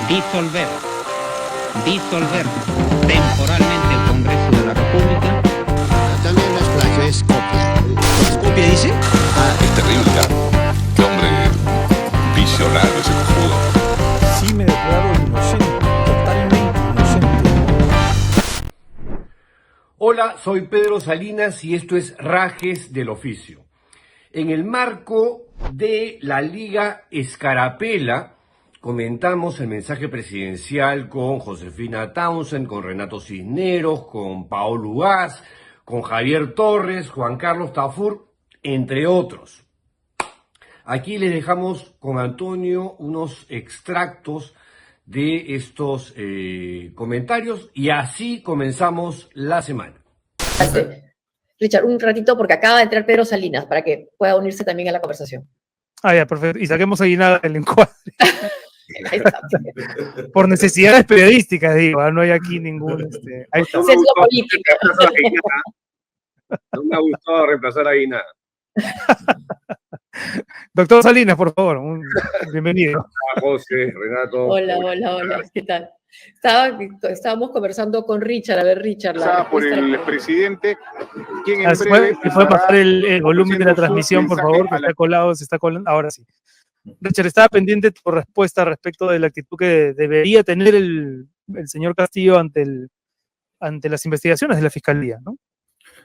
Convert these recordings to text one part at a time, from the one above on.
disolver temporalmente el Congreso de la República. También las playas es copia. ¿Es copia, dice? Es terrible, ¿ah? Qué hombre visionario ese cojudo. Sí me declaro inocente, totalmente inocente. Hola, soy Pedro Salinas y esto es Rajes del Oficio. En el marco de la Liga Escarapela, comentamos el mensaje presidencial con Josefina Townsend, con Renato Cisneros, con Paolo Ugaz, con Javier Torres, Juan Carlos Tafur, entre otros. Aquí les dejamos con Antonio unos extractos de estos comentarios y así comenzamos la semana. Richard, un ratito porque acaba de entrar Pedro Salinas para que pueda unirse también a la conversación. Ah, ya, perfecto. Y saquemos ahí nada del encuadre. Ahí está. Por necesidades periodísticas, digo, no hay aquí ningún... ahí está. Sesgo político. No me ha gustado reemplazar ahí nada. Doctor Salinas, por favor, bienvenido. José, Renato. Hola, ¿qué tal? Estábamos conversando con Richard. A ver, Richard. Por el presidente, quien en breve... ¿Se puede bajar el volumen de la transmisión, por favor? Que está colado, se está colando. Ahora sí. Richard, estaba pendiente tu respuesta respecto de la actitud que debería tener el señor Castillo ante las investigaciones de la Fiscalía, ¿no?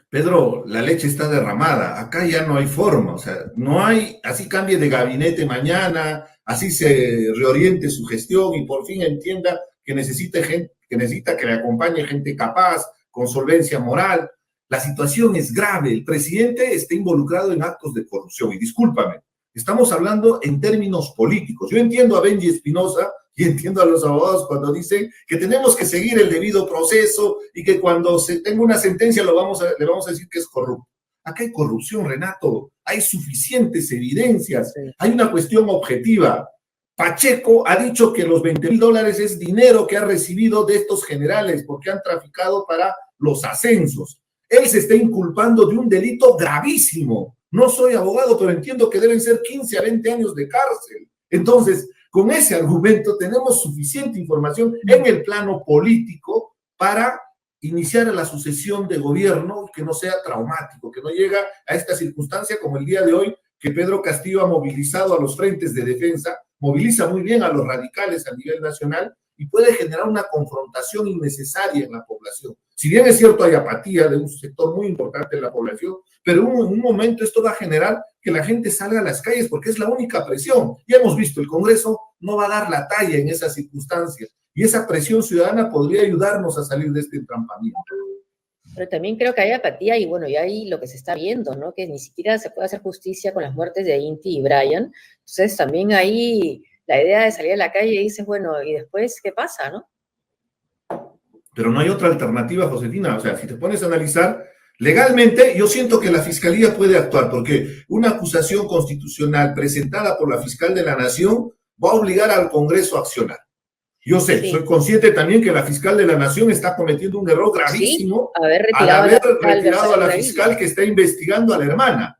Pedro, la leche está derramada, acá ya no hay forma, o sea, no hay, así cambie de gabinete mañana, así se reoriente su gestión y por fin entienda que necesita que le acompañe gente capaz, con solvencia moral. La situación es grave, el presidente está involucrado en actos de corrupción, y discúlpame, estamos hablando en términos políticos. Yo entiendo a Benji Espinosa y entiendo a los abogados cuando dicen que tenemos que seguir el debido proceso y que cuando se tenga una sentencia le vamos a decir que es corrupto. Acá hay corrupción, Renato, hay suficientes evidencias, hay una cuestión objetiva. Pacheco ha dicho que los $20,000 es dinero que ha recibido de estos generales porque han traficado para los ascensos. Él se está inculpando de un delito gravísimo. No soy abogado, pero entiendo que deben ser 15 a 20 años de cárcel. Entonces, con ese argumento tenemos suficiente información en el plano político para iniciar la sucesión de gobierno que no sea traumático, que no llegue a esta circunstancia como el día de hoy, que Pedro Castillo ha movilizado a los frentes de defensa, moviliza muy bien a los radicales a nivel nacional y puede generar una confrontación innecesaria en la población. Si bien es cierto, hay apatía de un sector muy importante de la población, pero en un momento esto va a generar que la gente salga a las calles porque es la única presión. Ya hemos visto, el Congreso no va a dar la talla en esas circunstancias y esa presión ciudadana podría ayudarnos a salir de este entrampamiento. Pero también creo que hay apatía y bueno, y ahí lo que se está viendo, ¿no? Que ni siquiera se puede hacer justicia con las muertes de Inti y Brian. Entonces también ahí la idea de salir a la calle y dices, bueno, ¿y después qué pasa, no? Pero no hay otra alternativa, Josefina. O sea, si te pones a analizar, legalmente yo siento que la Fiscalía puede actuar, porque una acusación constitucional presentada por la Fiscal de la Nación va a obligar al Congreso a accionar. Yo sé, soy consciente también que la Fiscal de la Nación está cometiendo un error gravísimo al haber retirado a la fiscal que está investigando a la hermana.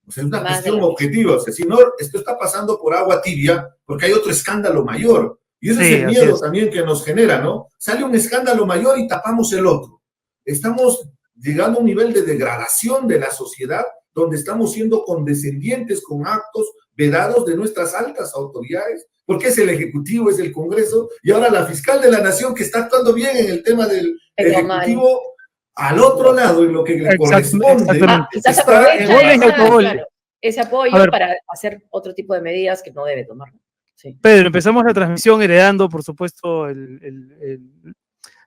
O sea, es una cuestión objetiva. O sea, si no, esto está pasando por agua tibia porque hay otro escándalo mayor. Y ese es el miedo también que nos genera, ¿no? Sale un escándalo mayor y tapamos el otro. Estamos llegando a un nivel de degradación de la sociedad donde estamos siendo condescendientes con actos vedados de nuestras altas autoridades, porque es el Ejecutivo, es el Congreso, y ahora la Fiscal de la Nación que está actuando bien en el tema del Ejecutivo, al otro lado, en lo que le corresponde. Quizás aprovecha ese apoyo para hacer otro tipo de medidas que no debe tomar. Sí. Pedro, empezamos la transmisión heredando, por supuesto,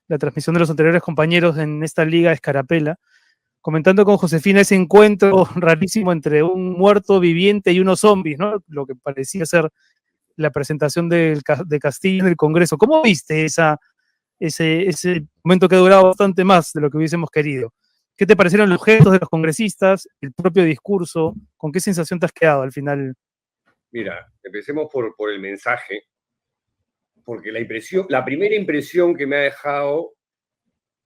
la transmisión de los anteriores compañeros en esta Liga Escarapela, comentando con Josefina ese encuentro rarísimo entre un muerto viviente y unos zombies, ¿no? Lo que parecía ser la presentación de Castillo en el Congreso. ¿Cómo viste ese momento que ha durado bastante más de lo que hubiésemos querido? ¿Qué te parecieron los gestos de los congresistas, el propio discurso? ¿Con qué sensación te has quedado al final? Mira, empecemos por el mensaje, porque la primera impresión que me ha dejado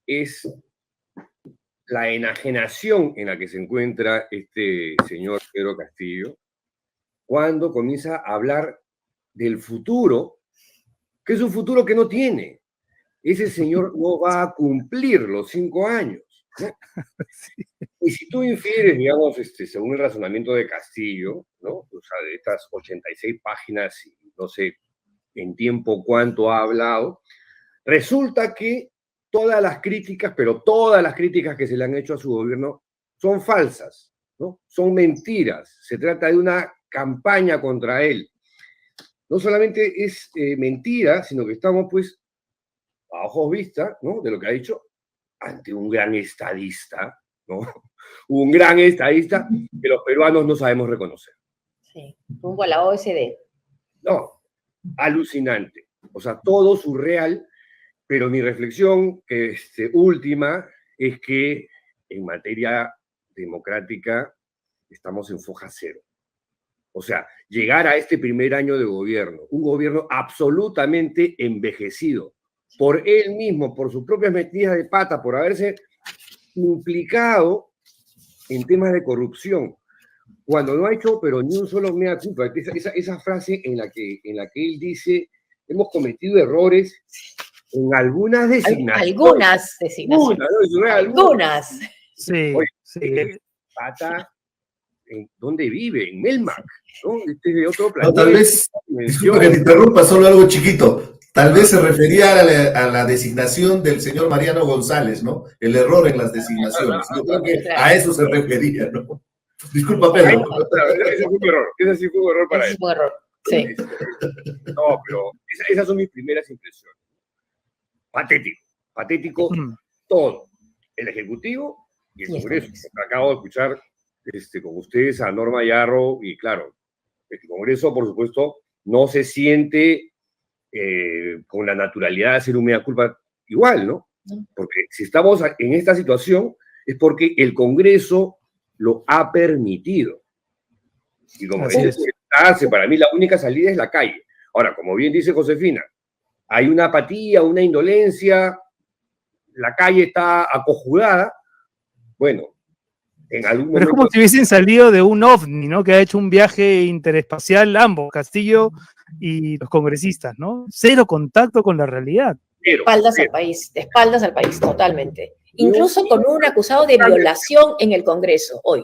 es la enajenación en la que se encuentra este señor Pedro Castillo cuando comienza a hablar del futuro que es un futuro que no tiene. Ese señor no va a cumplir los 5 años, ¿no? Y si tú infieres, digamos, según el razonamiento de Castillo, ¿no? O sea, de estas 86 páginas y no sé en tiempo cuánto ha hablado, resulta que todas las críticas, pero todas las críticas que se le han hecho a su gobierno son falsas, ¿no? Son mentiras. Se trata de una campaña contra él. No solamente es mentira, sino que estamos, pues, a ojos vista, ¿no? De lo que ha dicho, ante un gran estadista, ¿no? Un gran estadista que los peruanos no sabemos reconocer. Sí, rumbo a la OSD. No, alucinante. O sea, todo surreal, pero mi reflexión última es que en materia democrática estamos en foja cero. O sea, llegar a este primer año de gobierno, un gobierno absolutamente envejecido, por él mismo, por sus propias metidas de pata, por haberse implicado en temas de corrupción, cuando no ha hecho pero ni un solo mea culpa. Esa frase en la que él dice, hemos cometido errores en algunas designaciones. Algunas designaciones. Algunas. Sí, Oye, sí. Pata, ¿dónde vive? En Melmac, ¿no? Este es de otro No, planeta. tal vez, disculpa que te interrumpa, solo algo chiquito. Tal vez se refería a la designación del señor Mariano González, ¿no? El error en las designaciones. Yo creo que a eso se refería, ¿no? Disculpa, Pedro. Ese fue un error. Ese sí fue un error para él. Es un error. Sí. No, pero esas son mis primeras impresiones. Patético. Patético todo. El Ejecutivo y el Congreso. Acabo de escuchar con ustedes a Norma Yarro y claro, el Congreso, por supuesto, no se siente con la naturalidad de hacer un mea culpa igual, ¿no? Porque si estamos en esta situación es porque el Congreso lo ha permitido. Y como para mí la única salida es la calle. Ahora, como bien dice Josefina, hay una apatía, una indolencia, la calle está acojudada. Bueno, en algún momento... Pero es como si hubiesen salido de un ovni, ¿no? Que ha hecho un viaje interespacial ambos, Castillo y los congresistas, ¿no? Cero contacto con la realidad. De espaldas al país, totalmente. Incluso con un acusado de violación en el Congreso hoy.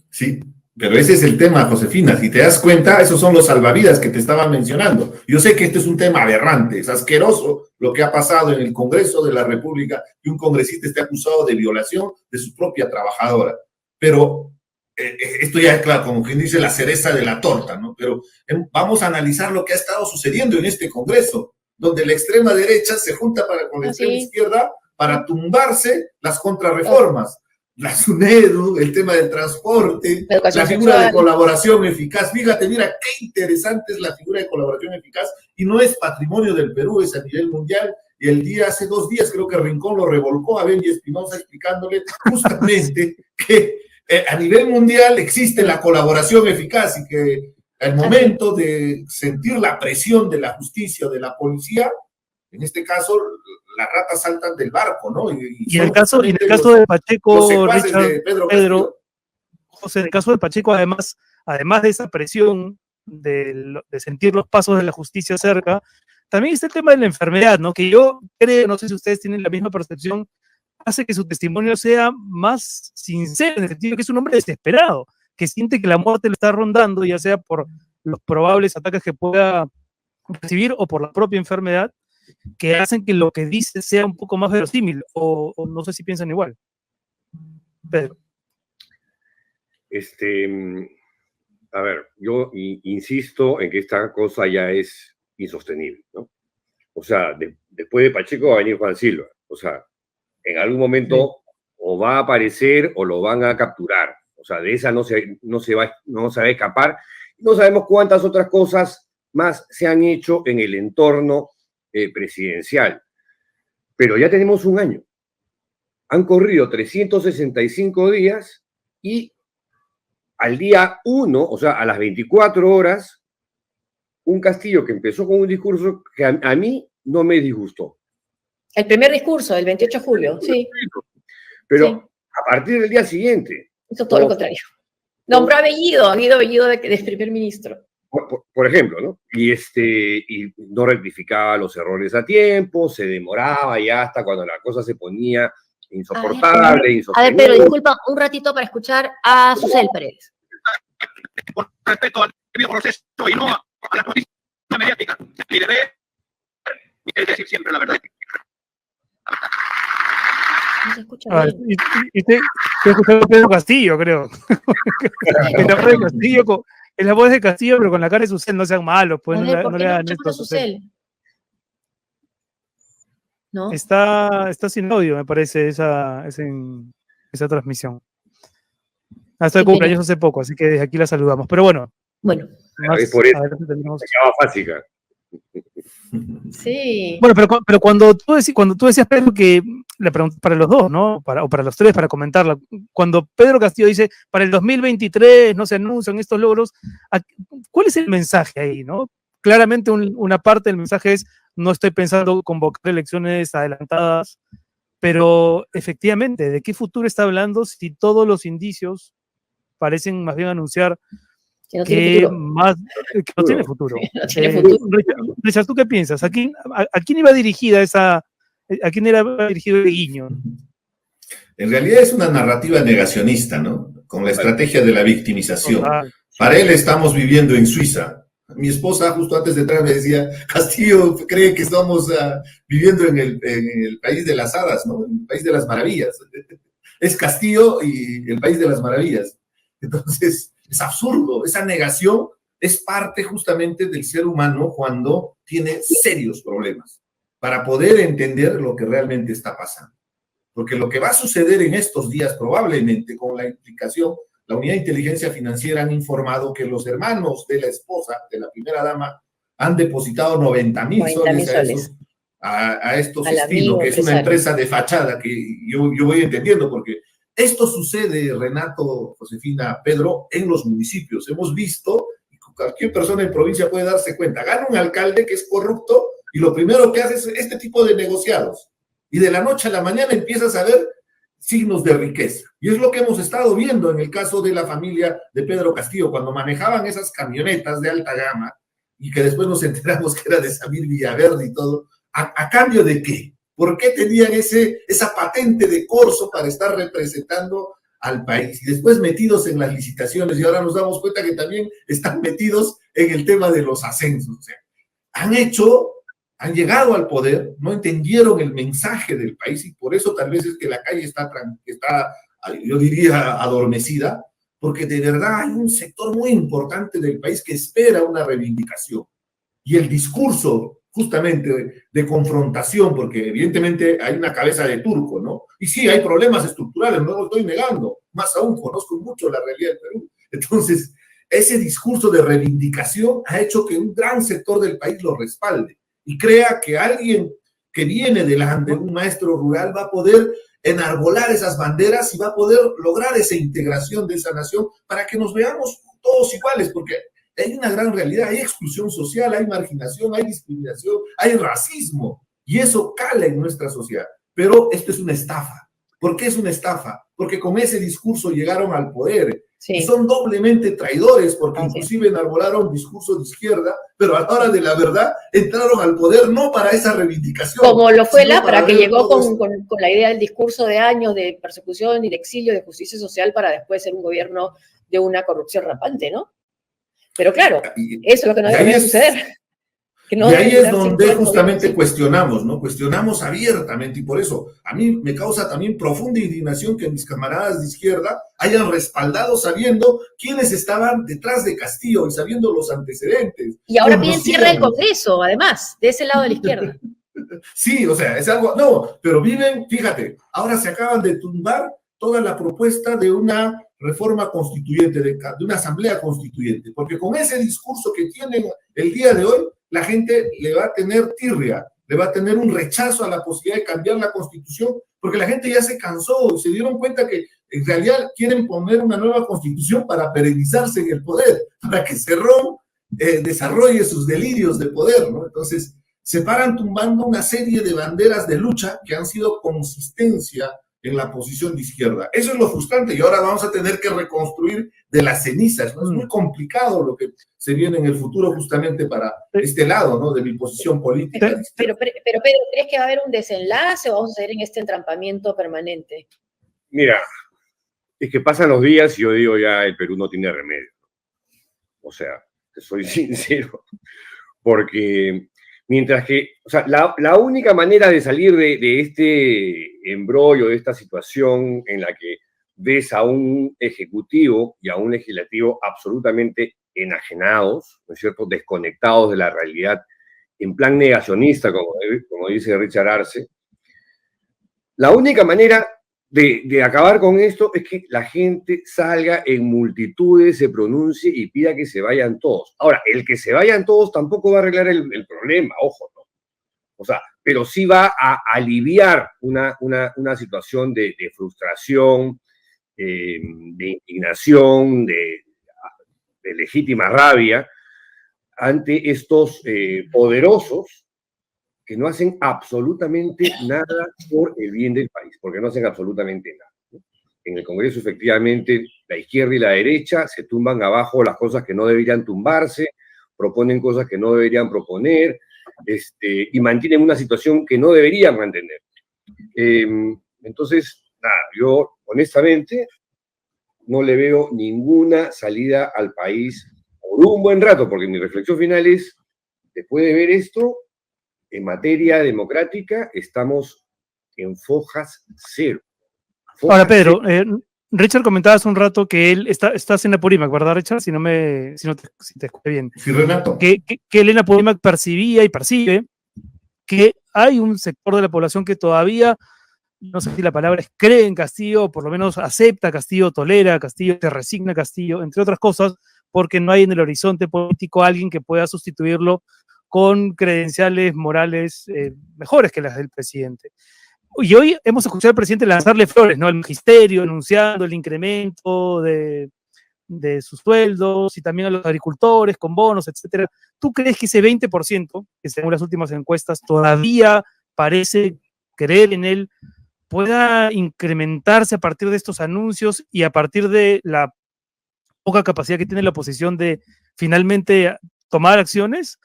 Sí, pero ese es el tema, Josefina. Si te das cuenta, esos son los salvavidas que te estaba mencionando. Yo sé que este es un tema aberrante, es asqueroso lo que ha pasado en el Congreso de la República, que un congresista esté acusado de violación de su propia trabajadora. Pero esto ya es, claro, como quien dice, la cereza de la torta, ¿no? Pero vamos a analizar lo que ha estado sucediendo en este Congreso, donde la extrema derecha se junta con la extrema izquierda para tumbarse las contrarreformas. La SUNEDU, el tema del transporte, la figura de colaboración eficaz. Fíjate, mira, qué interesante es la figura de colaboración eficaz y no es patrimonio del Perú, es a nivel mundial. Y hace 2 días creo que Rincón lo revolcó a Benji Espinosa explicándole justamente que a nivel mundial existe la colaboración eficaz y que al momento de sentir la presión de la justicia o de la policía, en este caso, las ratas saltan del barco, ¿no? Y en el caso de Pacheco, Richard, Pedro, José, en el caso de Pacheco, además de esa presión de sentir los pasos de la justicia cerca, también está el tema de la enfermedad, ¿no? Que yo creo, no sé si ustedes tienen la misma percepción, hace que su testimonio sea más sincero, en el sentido que es un hombre desesperado, que siente que la muerte lo está rondando, ya sea por los probables ataques que pueda recibir o por la propia enfermedad, que hacen que lo que dice sea un poco más verosímil, o no sé si piensan igual. Pedro. A ver, yo insisto en que esta cosa ya es insostenible, ¿no? O sea, después de Pacheco va a venir Juan Silva. O sea, en algún momento o va a aparecer o lo van a capturar. O sea, de esa no se va a escapar. No sabemos cuántas otras cosas más se han hecho en el entorno presidencial. Pero ya tenemos un año. Han corrido 365 días y al día 1, o sea, a las 24 horas, un Castillo que empezó con un discurso que a mí no me disgustó. El primer discurso, del 28 de julio, sí. Pero a partir del día siguiente... Hizo todo lo contrario. Nombró a Guido Bellido de primer ministro. por ejemplo, ¿no? Y no rectificaba los errores a tiempo, se demoraba ya hasta cuando la cosa se ponía insoportable, A ver, insostenible. Pedro, disculpa un ratito para escuchar a Susel Pérez. Con respecto al debido proceso y no a la noticia mediática. Y debe decir siempre la verdad. No se escucha Ah, bien. y te escuchado a Pedro Castillo, creo. Es la voz de Castillo, es la voz de Castillo, pero con la cara de Susel, no sean malos, pues A no ver, le, ¿por no qué le no hagan escuchamos esto a a Susel. Susel? ¿No? Está sin audio, me parece, esa transmisión. Hasta el Qué pena. cumpleaños hace poco, así que desde aquí la saludamos. Pero bueno, Bueno, más Es por eso. adelante tendremos. Se acaba básica. sí. Bueno, pero cuando tú decías, Pedro, que la pregunta para los dos, ¿no? O para los tres, para comentarla. Cuando Pedro Castillo dice, para el 2023 no se anuncian estos logros, ¿cuál es el mensaje ahí, no? Claramente una parte del mensaje es, no estoy pensando convocar elecciones adelantadas, pero efectivamente, ¿de qué futuro está hablando si todos los indicios parecen más bien anunciar Que no tiene que futuro. que no tiene futuro? No tiene futuro. Richard, ¿tú qué piensas? ¿A quién iba dirigida a quién era dirigido el guiño? En realidad es una narrativa negacionista, ¿no? Con la estrategia de la victimización. Total. Para él estamos viviendo en Suiza. Mi esposa justo antes de entrar me decía, Castillo cree que estamos viviendo en el país de las hadas, ¿no? En el país de las maravillas. Es Castillo y el país de las maravillas. Entonces, es absurdo. Esa negación es parte justamente del ser humano cuando tiene serios problemas para poder entender lo que realmente está pasando. Porque lo que va a suceder en estos días, probablemente con la implicación, la Unidad de Inteligencia Financiera han informado que los hermanos de la esposa, de la primera dama, han depositado 90.000 soles a estos Estilo, que es una empresa de fachada que yo voy entendiendo, porque esto sucede, Renato, Josefina, Pedro, en los municipios. Hemos visto, y cualquier persona en provincia puede darse cuenta, gana un alcalde que es corrupto y lo primero que hace es este tipo de negociados. Y de la noche a la mañana empiezas a ver signos de riqueza. Y es lo que hemos estado viendo en el caso de la familia de Pedro Castillo, cuando manejaban esas camionetas de alta gama y que después nos enteramos que era de Samir Villaverde y todo. ¿A cambio de qué? ¿Por qué tenían esa patente de corso para estar representando al país? Y después metidos en las licitaciones, y ahora nos damos cuenta que también están metidos en el tema de los ascensos. O sea, han llegado al poder, no entendieron el mensaje del país y por eso tal vez es que la calle está, yo diría, adormecida, porque de verdad hay un sector muy importante del país que espera una reivindicación. Y el discurso justamente de confrontación, porque evidentemente hay una cabeza de turco, ¿no? Y sí, hay problemas estructurales, no lo estoy negando, más aún conozco mucho la realidad del Perú. Entonces, ese discurso de reivindicación ha hecho que un gran sector del país lo respalde y crea que alguien que viene delante, un maestro rural, va a poder enarbolar esas banderas y va a poder lograr esa integración de esa nación para que nos veamos todos iguales, porque hay una gran realidad, hay exclusión social, hay marginación, hay discriminación, hay racismo, y eso cala en nuestra sociedad. Pero esto es una estafa. ¿Por qué es una estafa? Porque con ese discurso llegaron al poder. Sí. Y son doblemente traidores porque inclusive enarbolaron discurso de izquierda, pero a la hora de la verdad entraron al poder no para esa reivindicación. Como lo fue para que llegó con la idea del discurso de años de persecución y de exilio, de justicia social, para después ser un gobierno de una corrupción rampante, ¿no? Pero claro, eso es lo que no debería suceder. No, y ahí es donde justamente cuestionamos, ¿no? Cuestionamos abiertamente y por eso a mí me causa también profunda indignación que mis camaradas de izquierda hayan respaldado sabiendo quiénes estaban detrás de Castillo y sabiendo los antecedentes. Y ahora piden cierre del Congreso, además, de ese lado de la izquierda. Sí, o sea, es algo, no, pero viven, fíjate, ahora se acaban de tumbar toda la propuesta de una reforma constituyente, de una asamblea constituyente, porque con ese discurso que tienen el día de hoy, la gente le va a tener tirria, le va a tener un rechazo a la posibilidad de cambiar la constitución, porque la gente ya se cansó y se dieron cuenta que en realidad quieren poner una nueva constitución para perennizarse en el poder, para que Cerrón desarrolle sus delirios de poder, ¿no? Entonces, se paran tumbando una serie de banderas de lucha que han sido consistencia en la posición de izquierda. Eso es lo frustrante y ahora vamos a tener que reconstruir de las cenizas, ¿no? Es muy complicado lo que se viene en el futuro justamente para este lado, ¿no? De mi posición política. Pero Pedro, ¿crees que va a haber un desenlace o vamos a seguir en este entrampamiento permanente? Mira, es que pasan los días y yo digo ya el Perú no tiene remedio. O sea, te soy sincero, porque mientras que, o sea, la única manera de salir de este embrollo, de esta situación en la que ves a un ejecutivo y a un legislativo absolutamente enajenados, ¿no es cierto?, desconectados de la realidad, en plan negacionista, como dice Richard Arce, la única manera de acabar con esto es que la gente salga en multitudes, se pronuncie y pida que se vayan todos. Ahora, el que se vayan todos tampoco va a arreglar el problema, ojo, ¿no? O sea, pero sí va a aliviar una situación de frustración, de indignación, de legítima rabia ante estos poderosos que no hacen absolutamente nada por el bien del país, porque no hacen absolutamente nada, ¿no? En el Congreso, efectivamente, la izquierda y la derecha se tumban abajo las cosas que no deberían tumbarse, proponen cosas que no deberían proponer, y mantienen una situación que no deberían mantener. Entonces, nada, yo honestamente no le veo ninguna salida al país por un buen rato, porque mi reflexión final es, después de ver esto, en materia democrática estamos en fojas cero. Ahora, Pedro, Richard comentaba hace un rato que él estás en Apurímac, ¿verdad, Richard? Si te escuché bien. Sí, Renato. Que él en Apurímac percibía y percibe que hay un sector de la población que todavía, no sé si la palabra es cree en Castillo, o por lo menos acepta a Castillo, tolera a Castillo, se resigna a Castillo, entre otras cosas, porque no hay en el horizonte político alguien que pueda sustituirlo con credenciales morales mejores que las del presidente. Y hoy hemos escuchado al presidente lanzarle flores, ¿no? Al magisterio, anunciando el incremento de sus sueldos y también a los agricultores con bonos, etcétera. ¿Tú crees que ese 20%, que según las últimas encuestas todavía parece creer en él, pueda incrementarse a partir de estos anuncios y a partir de la poca capacidad que tiene la oposición de finalmente tomar acciones?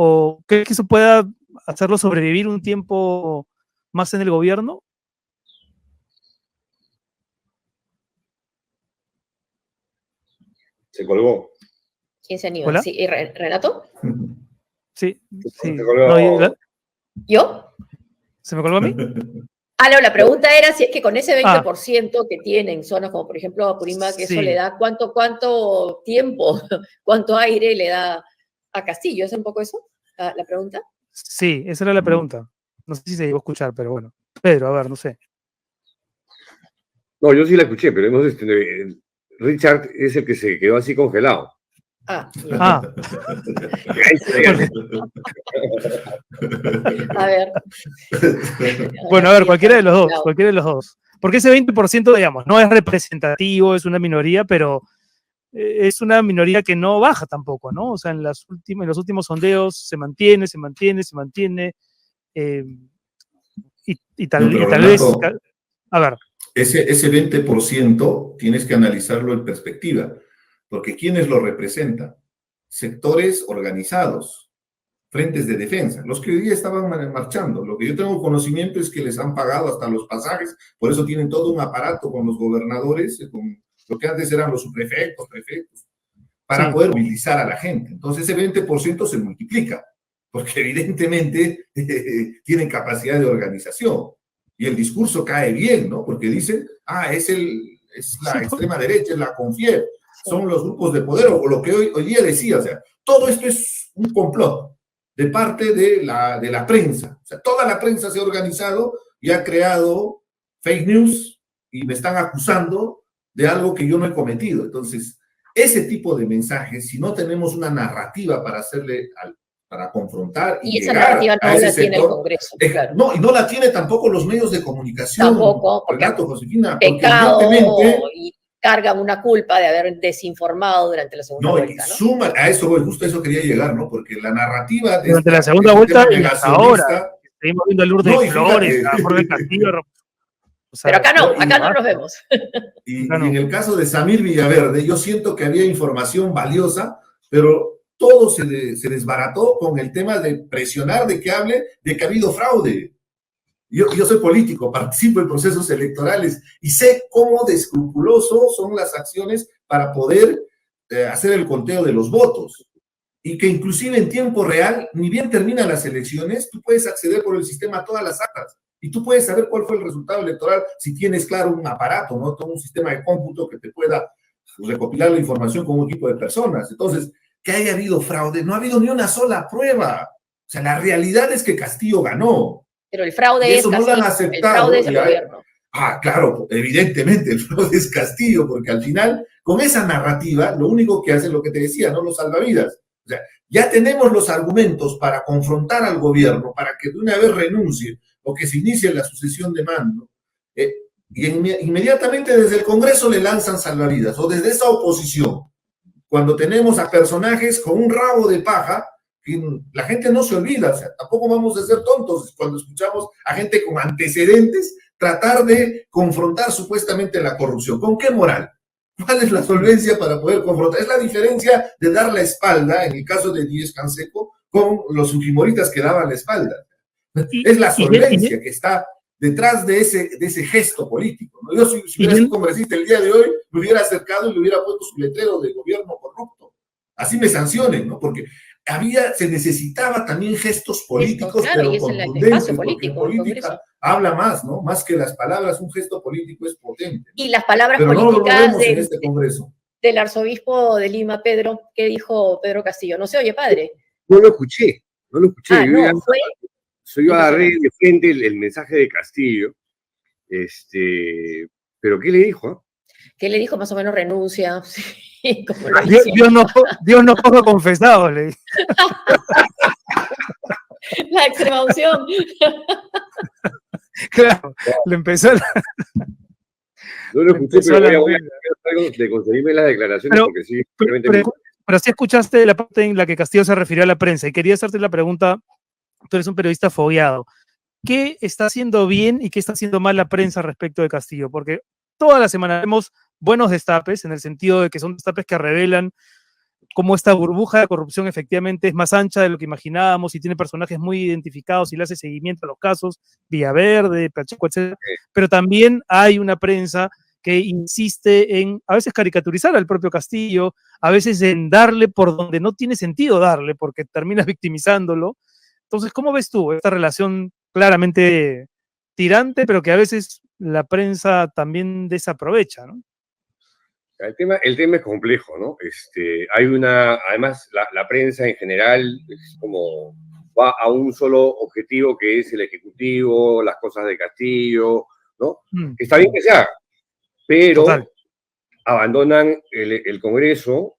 ¿O crees que eso pueda hacerlo sobrevivir un tiempo más en el gobierno? Se colgó. ¿Quién se anima? ¿Hola? Sí, ¿Renato? Sí. Se colgó. No, ¿Yo? ¿se me colgó a mí? No, la pregunta era si es que con ese 20% que tienen zonas como por ejemplo Apurímac, que eso le da cuánto tiempo, cuánto aire le da a Castillo. ¿Es un poco eso la pregunta? Sí, esa era la pregunta. No sé si se llegó a escuchar, pero bueno. Pedro, a ver, no sé. No, yo sí la escuché, pero no sé, Richard es el que se quedó así congelado. A ver. Bueno, a ver, cualquiera de los dos. Porque ese 20%, digamos, no es representativo, es una minoría, pero es una minoría que no baja tampoco, ¿no? O sea, en los últimos sondeos se mantiene. Y tal vez... A ver. Ese 20% tienes que analizarlo en perspectiva, porque ¿quiénes lo representan? Sectores organizados, frentes de defensa, los que hoy día estaban marchando. Lo que yo tengo conocimiento es que les han pagado hasta los pasajes, por eso tienen todo un aparato con los gobernadores, con lo que antes eran los subprefectos, prefectos, para poder movilizar a la gente. Entonces ese 20% se multiplica, porque evidentemente tienen capacidad de organización. Y el discurso cae bien, ¿no? Porque dicen, es la extrema derecha, es la CONFIEP, son los grupos de poder, o lo que hoy día decía, o sea, todo esto es un complot de parte de la prensa. O sea, toda la prensa se ha organizado y ha creado fake news y me están acusando de algo que yo no he cometido. Entonces, ese tipo de mensajes, si no tenemos una narrativa para para confrontar y esa llegar narrativa a no ese la tiene el sector, Congreso. Claro. No, y no la tiene tampoco los medios de comunicación. Tampoco, porque Renato, Josefina, pecado evidentemente y cargan una culpa de haber desinformado durante la segunda vuelta, ¿no? Suma, a eso voy, justo a eso quería llegar, ¿no? Porque la narrativa durante la segunda vuelta y hasta ahora seguimos viendo a Lourdes Flores, a Jorge Castillo. O sea, Pero acá no, y- acá no nos vemos. Y, Claro. y en el caso de Samir Villaverde, yo siento que había información valiosa, pero todo se desbarató con el tema de presionar de que hable de que ha habido fraude. Yo soy político, participo en procesos electorales y sé cómo de escrupuloso son las acciones para poder hacer el conteo de los votos. Y que inclusive en tiempo real, ni bien terminan las elecciones, tú puedes acceder por el sistema a todas las actas. Y tú puedes saber cuál fue el resultado electoral si tienes, claro, un aparato, ¿no? Todo un sistema de cómputo que te pueda recopilar la información con un equipo de personas. Entonces, que haya habido fraude, no ha habido ni una sola prueba. O sea, la realidad es que Castillo ganó. Pero el Y fraude es eso no lo han Castillo, el aceptado. fraude es el Y hay- gobierno. Claro, evidentemente el fraude es Castillo, porque al final, con esa narrativa, lo único que hace es lo que te decía, ¿no? Los salvavidas. O sea, ya tenemos los argumentos para confrontar al gobierno, para que de una vez renuncie o que se inicie la sucesión de mando. Y inmediatamente desde el Congreso le lanzan salvavidas, o desde esa oposición, cuando tenemos a personajes con un rabo de paja, que la gente no se olvida, o sea, tampoco vamos a ser tontos cuando escuchamos a gente con antecedentes tratar de confrontar supuestamente la corrupción. ¿Con qué moral? ¿Cuál es la solvencia para poder confrontar? Es la diferencia de dar la espalda, en el caso de Díez Canseco, con los fujimoristas que daban la espalda. Es la solvencia que está detrás de ese gesto político, ¿no? Yo si hubiera sido congresista el día de hoy, me hubiera acercado y le hubiera puesto su letrero de gobierno corrupto. Así me sancionen, ¿no? Porque se necesitaba también gestos políticos, claro, pero y es el contundentes, espacio porque político, en el política Congreso. habla más, ¿no? Más que las palabras, un gesto político es potente. Y las palabras Pero no lo políticas vemos en este Congreso. del arzobispo de Lima, Pedro, ¿qué dijo Pedro Castillo? No se oye, padre. No lo escuché. Ah, Yo no, ya- fue. yo agarré de frente el mensaje de Castillo, pero ¿qué le dijo? ¿Qué le dijo? Más o menos renuncia. Sí, como lo dice. Dios no coge confesado, le dije. La extrema unción. Claro, le empezó la... No lo escuché, Empezó pero la voy a novela. tratar de conseguirme las declaraciones Pero- porque sí, Pero, realmente pero sí escuchaste la parte en la que Castillo se refirió a la prensa y quería hacerte la pregunta, tú eres un periodista fogueado, ¿qué está haciendo bien y qué está haciendo mal la prensa respecto de Castillo? Porque toda la semana vemos buenos destapes, en el sentido de que son destapes que revelan cómo esta burbuja de corrupción efectivamente es más ancha de lo que imaginábamos y tiene personajes muy identificados y le hace seguimiento a los casos, Villaverde, Pacheco, etc. Pero también hay una prensa que insiste en a veces caricaturizar al propio Castillo, a veces en darle por donde no tiene sentido darle, porque terminas victimizándolo. Entonces, ¿cómo ves tú esta relación claramente tirante, pero que a veces la prensa también desaprovecha, ¿no? el tema es complejo, ¿no? Además, la prensa en general es como va a un solo objetivo que es el ejecutivo, las cosas de Castillo, ¿no? Que está bien que se haga, pero Total. abandonan el Congreso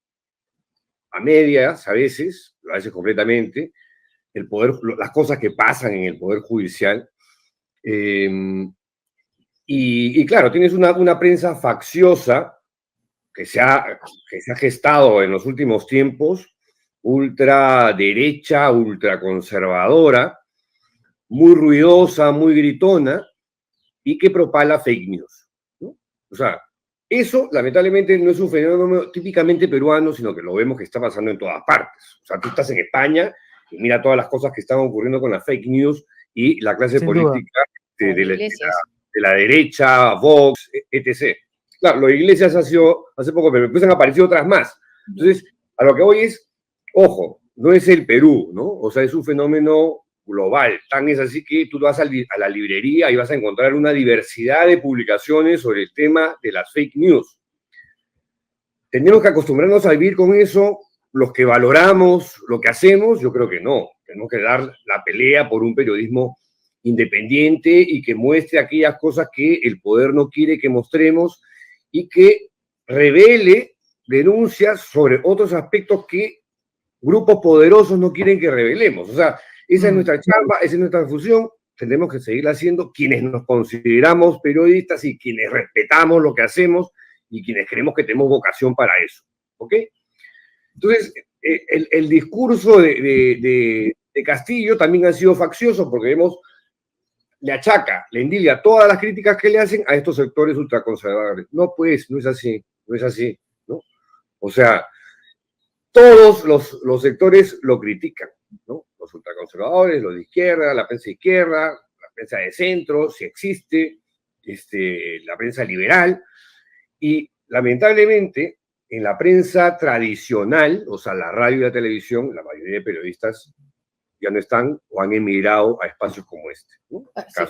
a medias, a veces completamente, el poder, las cosas que pasan en el Poder Judicial. Y claro, tienes una prensa facciosa que se ha gestado en los últimos tiempos, ultraderecha, ultraconservadora, muy ruidosa, muy gritona, y que propala fake news, ¿no? O sea, eso lamentablemente no es un fenómeno típicamente peruano, sino que lo vemos que está pasando en todas partes. O sea, tú estás en España y mira todas las cosas que están ocurriendo con las fake news y la clase Sin política de Iglesias. la derecha, Vox, etc. Claro, lo de Iglesias ha sido hace poco, pero después han aparecido otras más. Entonces, a lo que voy es, ojo, no es el Perú, ¿no? O sea, es un fenómeno global. Tan es así que tú vas a la librería y vas a encontrar una diversidad de publicaciones sobre el tema de las fake news. ¿Tenemos que acostumbrarnos a vivir con eso? Los que valoramos lo que hacemos, yo creo que no. Tenemos que dar la pelea por un periodismo independiente y que muestre aquellas cosas que el poder no quiere que mostremos y que revele denuncias sobre otros aspectos que grupos poderosos no quieren que revelemos. O sea, esa es nuestra chamba, esa es nuestra función, tendremos que seguirla haciendo quienes nos consideramos periodistas y quienes respetamos lo que hacemos y quienes creemos que tenemos vocación para eso. ¿Ok? Entonces, el discurso de Castillo también ha sido faccioso porque vemos le achaca, le endilga todas las críticas que le hacen a estos sectores ultraconservadores. No, pues, no es así, no es así, ¿no? O sea, todos los sectores lo critican, ¿no? Los ultraconservadores, los de izquierda, la prensa de centro, si existe, la prensa liberal, y lamentablemente en la prensa tradicional, o sea, la radio y la televisión, la mayoría de periodistas ya no están o han emigrado a espacios como este, ¿no? Sí,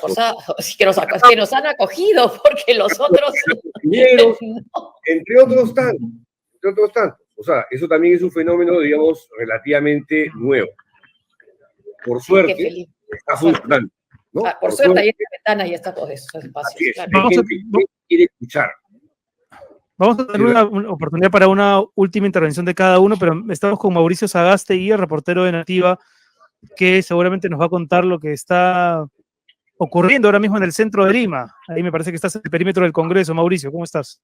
sí que nos han acogido, porque los otros... No. Entre otros tantos. O sea, eso también es un fenómeno, digamos, relativamente nuevo. Por suerte, está funcionando, ¿no? Por suerte, hay esta ventana y estos espacios. Así es, Claro. hay gente que quiere escuchar. Vamos a tener una oportunidad para una última intervención de cada uno, pero estamos con Mauricio Sagaste, reportero de Nativa, que seguramente nos va a contar lo que está ocurriendo ahora mismo en el centro de Lima. Ahí me parece que estás en el perímetro del Congreso. Mauricio, ¿cómo estás?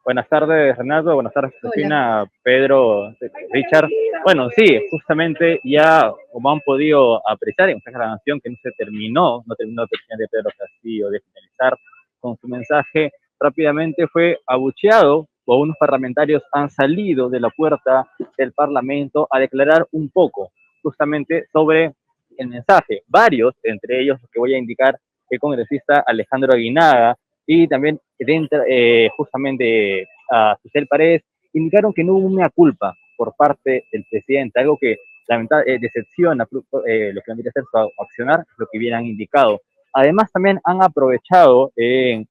Buenas tardes, Renato. Buenas tardes, Josefina, Pedro, Richard. Bueno, sí, justamente ya como han podido apreciar en esta grabación que no terminó el presidente Pedro Castillo de finalizar con su mensaje, rápidamente fue abucheado o unos parlamentarios han salido de la puerta del Parlamento a declarar un poco justamente sobre el mensaje. Varios, entre ellos los que voy a indicar, el congresista Alejandro Aguinaga y también justamente a Susel Paredes, indicaron que no hubo una culpa por parte del presidente, algo que decepciona lo que vendría a ser su accionar, lo que hubieran indicado. Además, también han aprovechado en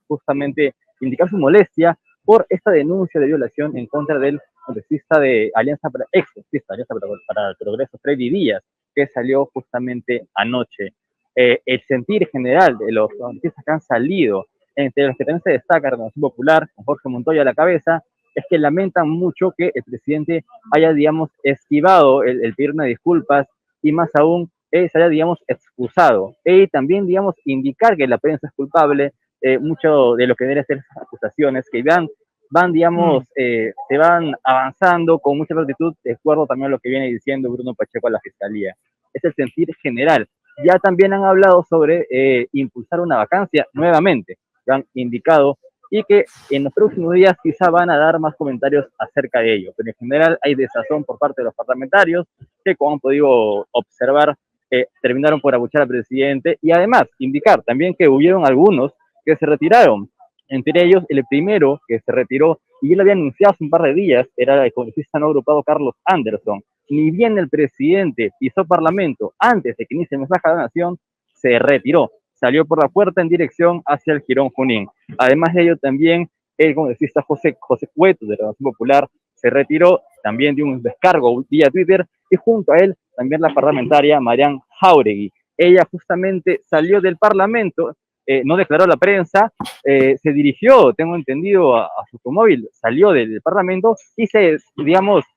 justamente indicar su molestia por esta denuncia de violación en contra del congresista de Alianza para el Progreso, Freddy Díaz, que salió justamente anoche. El sentir general de los congresistas que han salido, entre los que también se destaca Renovación Popular, con Jorge Montoya a la cabeza, es que lamentan mucho que el presidente haya, digamos, esquivado el pedir una disculpas y más aún se haya, digamos, excusado. Y también, digamos, indicar que la prensa es culpable, mucho de lo que deben ser esas acusaciones, que digamos, se van avanzando con mucha prontitud, de acuerdo también a lo que viene diciendo Bruno Pacheco a la Fiscalía. Es el sentir general. Ya también han hablado sobre impulsar una vacancia nuevamente, ya han indicado, y que en los próximos días quizá van a dar más comentarios acerca de ello. Pero en general hay desazón por parte de los parlamentarios, que como han podido observar, terminaron por abuchar al presidente, y además indicar también que hubieron algunos que se retiraron. Entre ellos, el primero que se retiró, y él había anunciado hace un par de días, era el congresista no agrupado Carlos Anderson. Ni bien el presidente pisó Parlamento antes de que inicie el mensaje a la nación, se retiró. Salió por la puerta en dirección hacia el Jirón Junín. Además de ello, también el congresista José Cueto, de Renovación Popular, se retiró, también dio un descargo vía Twitter, y junto a él también la parlamentaria Marian Jáuregui. Ella justamente salió del Parlamento, no declaró a la prensa, se dirigió, tengo entendido, a su automóvil, salió del Parlamento y se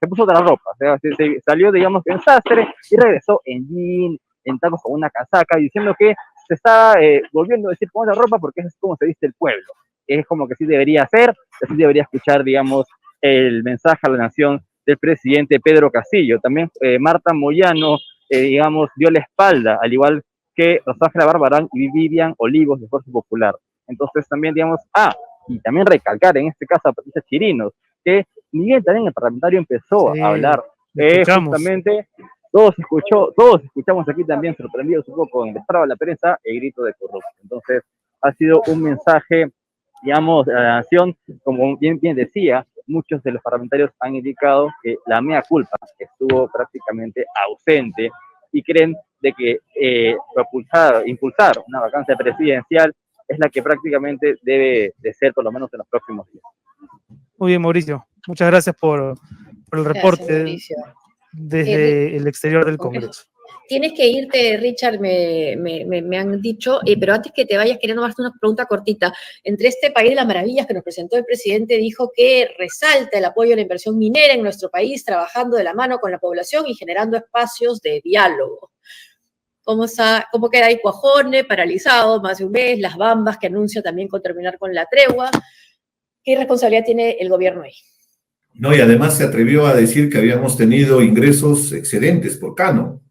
puso otra ropa, o sea, salió, digamos, en sastre y regresó en jean, en tacos con una casaca, diciendo que se está volviendo a decir con otra ropa porque es como se viste el pueblo. Es como que sí debería ser, así debería escuchar, digamos, el mensaje a la nación del presidente Pedro Castillo. También Marta Moyano, digamos, dio la espalda, al igual que Rosángela Barbarán y Vivian Olivos de Fuerza Popular. Entonces también, digamos, y también recalcar en este caso a Patricia Chirinos, que ni bien también el parlamentario empezó a hablar, justamente todos escuchamos aquí también sorprendidos un poco donde estaba la prensa el grito de corrupto. Entonces ha sido un mensaje, digamos, a la nación, como bien decía, muchos de los parlamentarios han indicado que la mea culpa estuvo prácticamente ausente y creen de que impulsar una vacancia presidencial es la que prácticamente debe de ser por lo menos en los próximos días. Muy bien, Mauricio. Muchas gracias por el reporte desde el exterior del Congreso. Tienes que irte, Richard, me han dicho, pero antes que te vayas, quería hacerte una pregunta cortita. Entre este país de las maravillas que nos presentó el presidente, dijo que resalta el apoyo a la inversión minera en nuestro país, trabajando de la mano con la población y generando espacios de diálogo. ¿Cómo queda ahí Cuajone, paralizado, más de un mes, las Bambas que anuncia también con terminar con la tregua? ¿Qué responsabilidad tiene el gobierno ahí? No, y además se atrevió a decir que habíamos tenido ingresos excedentes por canon.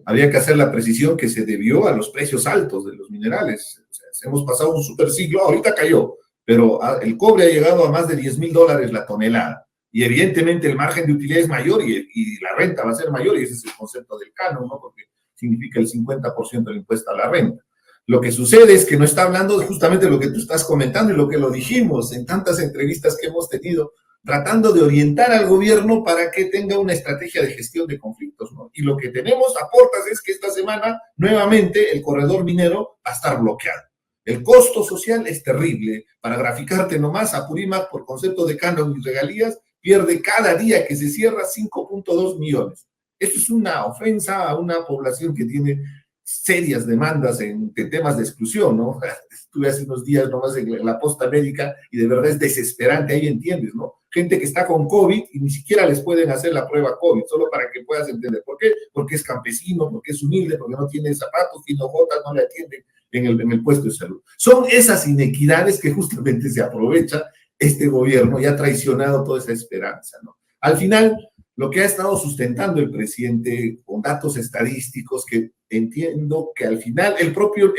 Habría que hacer la precisión que se debió a los precios altos de los minerales. O sea, hemos pasado un super siglo, ahorita cayó, pero el cobre ha llegado a más de $10,000 la tonelada. Y evidentemente el margen de utilidad es mayor y la renta va a ser mayor, y ese es el concepto del canon, ¿no? Porque significa el 50% del impuesto a la renta. Lo que sucede es que no está hablando de justamente lo que tú estás comentando y lo que lo dijimos en tantas entrevistas que hemos tenido, tratando de orientar al gobierno para que tenga una estrategia de gestión de conflictos, ¿no? Y lo que tenemos a portas es que esta semana, nuevamente, el corredor minero va a estar bloqueado. El costo social es terrible. Para graficarte nomás, Apurímac, por concepto de canon y regalías, pierde cada día que se cierra 5.2 millones. Esto es una ofensa a una población que tiene serias demandas en temas de exclusión, ¿no? Estuve hace unos días nomás en la posta médica y de verdad es desesperante, ahí entiendes, ¿no? Gente que está con COVID y ni siquiera les pueden hacer la prueba COVID, solo para que puedas entender. ¿Por qué? Porque es campesino, porque es humilde, porque no tiene zapatos, tiene ojotas, no le atienden en el puesto de salud. Son esas inequidades que justamente se aprovecha este gobierno y ha traicionado toda esa esperanza, ¿no? Al final, lo que ha estado sustentando el presidente con datos estadísticos que entiendo que al final el propio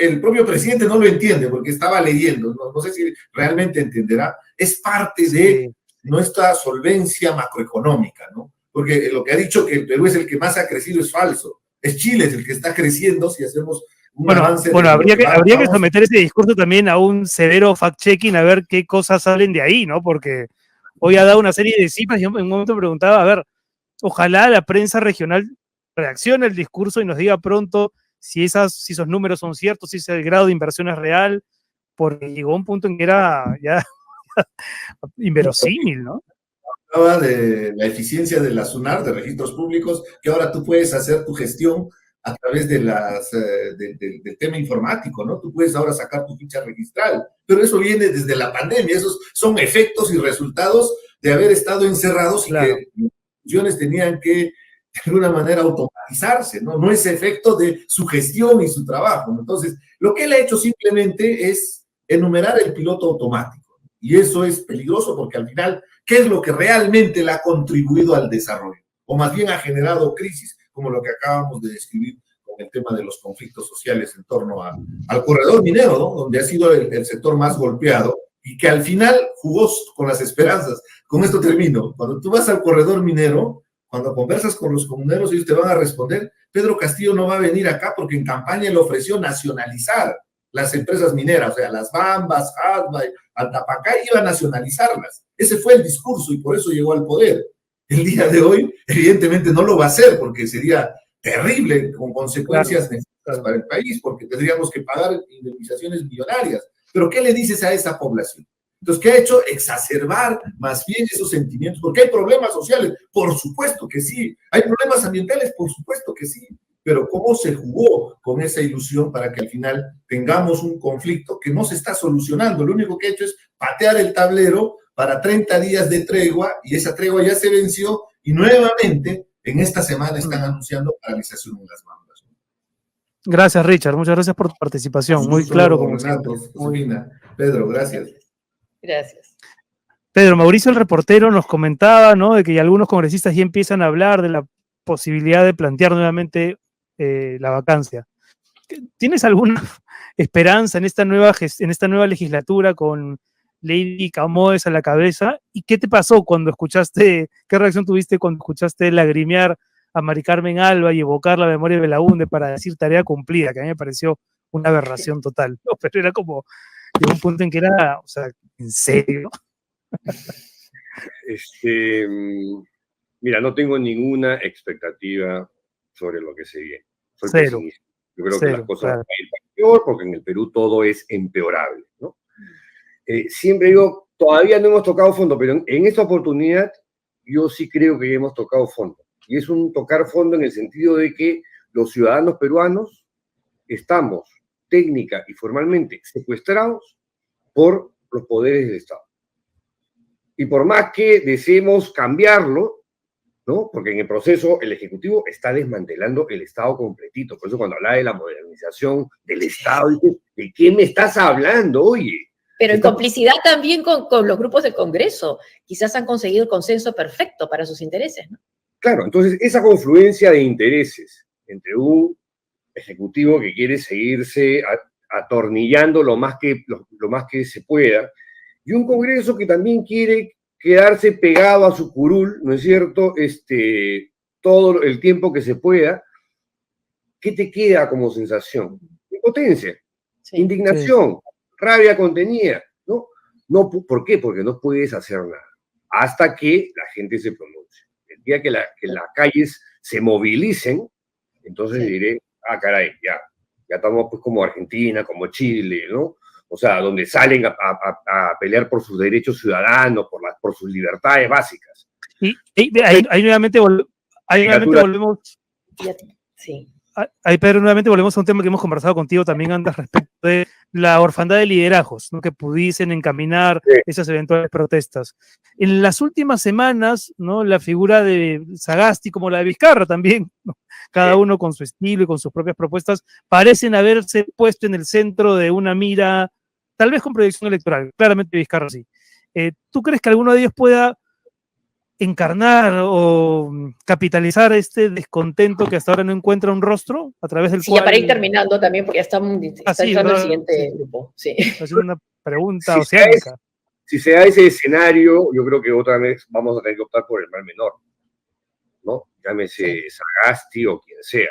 presidente no lo entiende porque estaba leyendo, no sé si realmente entenderá, es parte de nuestra solvencia macroeconómica, ¿no? Porque lo que ha dicho que el Perú es el que más ha crecido es falso, es Chile es el que está creciendo si hacemos un avance. Bueno, habría que someter ese discurso también a un severo fact-checking a ver qué cosas salen de ahí, ¿no? Porque hoy ha dado una serie de cifras y yo en un momento preguntaba, a ver, ojalá la prensa regional reaccione al discurso y nos diga pronto si esos números son ciertos, si ese grado de inversión es real, porque llegó a un punto en que era ya inverosímil, ¿no? Hablaba de la eficiencia de la SUNAR, de registros públicos, que ahora tú puedes hacer tu gestión a través de del tema informático, ¿no? Tú puedes ahora sacar tu ficha registral, pero eso viene desde la pandemia, esos son efectos y resultados de haber estado encerrados, claro, y que las instituciones tenían que, de alguna manera, automatizarse, ¿no? No es efecto de su gestión y su trabajo, ¿no? Entonces, lo que él ha hecho simplemente es enumerar el piloto automático, y eso es peligroso porque al final, ¿qué es lo que realmente le ha contribuido al desarrollo? O más bien ha generado crisis, como lo que acabamos de describir con el tema de los conflictos sociales en torno al corredor minero, ¿no? Donde ha sido el sector más golpeado y que al final jugó con las esperanzas. Con esto termino. Cuando tú vas al corredor minero, cuando conversas con los comuneros, ellos te van a responder, Pedro Castillo no va a venir acá porque en campaña le ofreció nacionalizar las empresas mineras, o sea, las Bambas, Hadbay, Antapacá, iba a nacionalizarlas. Ese fue el discurso y por eso llegó al poder. El día de hoy, evidentemente, no lo va a hacer porque sería terrible, con consecuencias nefastas para el país, porque tendríamos que pagar indemnizaciones millonarias. Pero ¿qué le dices a esa población? Entonces, ¿qué ha hecho? Exacerbar más bien esos sentimientos. ¿Porque hay problemas sociales? Por supuesto que sí. ¿Hay problemas ambientales? Por supuesto que sí. Pero ¿cómo se jugó con esa ilusión para que al final tengamos un conflicto que no se está solucionando? Lo único que ha hecho es patear el tablero para 30 días de tregua, y esa tregua ya se venció, y nuevamente en esta semana están anunciando paralización en las Bambas. Gracias, Richard. Muchas gracias por tu participación. Muy claro. Como Josefina, Pedro, gracias. Gracias. Pedro, Mauricio el reportero nos comentaba, ¿no?, de que algunos congresistas ya empiezan a hablar de la posibilidad de plantear nuevamente la vacancia. ¿Tienes alguna esperanza en esta nueva legislatura con Lady Camoes a la cabeza? ¿Y qué te pasó cuando escuchaste, qué reacción tuviste cuando escuchaste lagrimear a Mari Carmen Alba y evocar la memoria de Belaúnde para decir tarea cumplida? Que a mí me pareció una aberración total, ¿no? Pero era como, llegó un punto en que era, o sea, ¿en serio? Mira, no tengo ninguna expectativa sobre lo que se viene. Soy Cero. pesimista. Yo creo que las cosas van a ir peor porque en el Perú todo es empeorable, ¿no? Siempre digo, todavía no hemos tocado fondo, pero en esta oportunidad yo sí creo que ya hemos tocado fondo. Y es un tocar fondo en el sentido de que los ciudadanos peruanos estamos técnica y formalmente secuestrados por los poderes del Estado. Y por más que deseemos cambiarlo, ¿no? Porque en el proceso el Ejecutivo está desmantelando el Estado completito. Por eso cuando hablaba de la modernización del Estado, dices, ¿de qué me estás hablando, oye? Pero en complicidad también con los grupos del Congreso. Quizás han conseguido el consenso perfecto para sus intereses, ¿no? Claro, entonces esa confluencia de intereses entre un ejecutivo que quiere seguirse atornillando lo más que se pueda, y un Congreso que también quiere quedarse pegado a su curul, ¿no es cierto?, todo el tiempo que se pueda. ¿Qué te queda como sensación? Impotencia, Sí. indignación, rabia contenida, ¿no? ¿Por qué? Porque no puedes hacer nada hasta que la gente se pronuncie. El día que las calles se movilicen, entonces Sí. diré, caray, ya estamos pues como Argentina, como Chile, ¿no? O sea, donde salen a pelear por sus derechos ciudadanos, por sus libertades básicas. Y ahí nuevamente volvemos. Sí. Ahí, Pedro, nuevamente volvemos a un tema que hemos conversado contigo también antes respecto de la orfandad de liderazgos, ¿no? Que pudiesen encaminar esas eventuales protestas. En las últimas semanas, ¿no? La figura de Sagasti, como la de Vizcarra también, ¿no? Cada uno con su estilo y con sus propias propuestas, parecen haberse puesto en el centro de una mira, tal vez con proyección electoral, claramente Vizcarra sí. ¿Tú crees que alguno de ellos pueda encarnar o capitalizar este descontento que hasta ahora no encuentra un rostro a través del Sí, cual... ya para ir terminando también, porque ya está entrando el siguiente grupo. Sí. Es una pregunta Si oceánica. Si se da ese escenario, yo creo que otra vez vamos a tener que optar por el mal menor, ¿no? Llámese Sagasti o quien sea.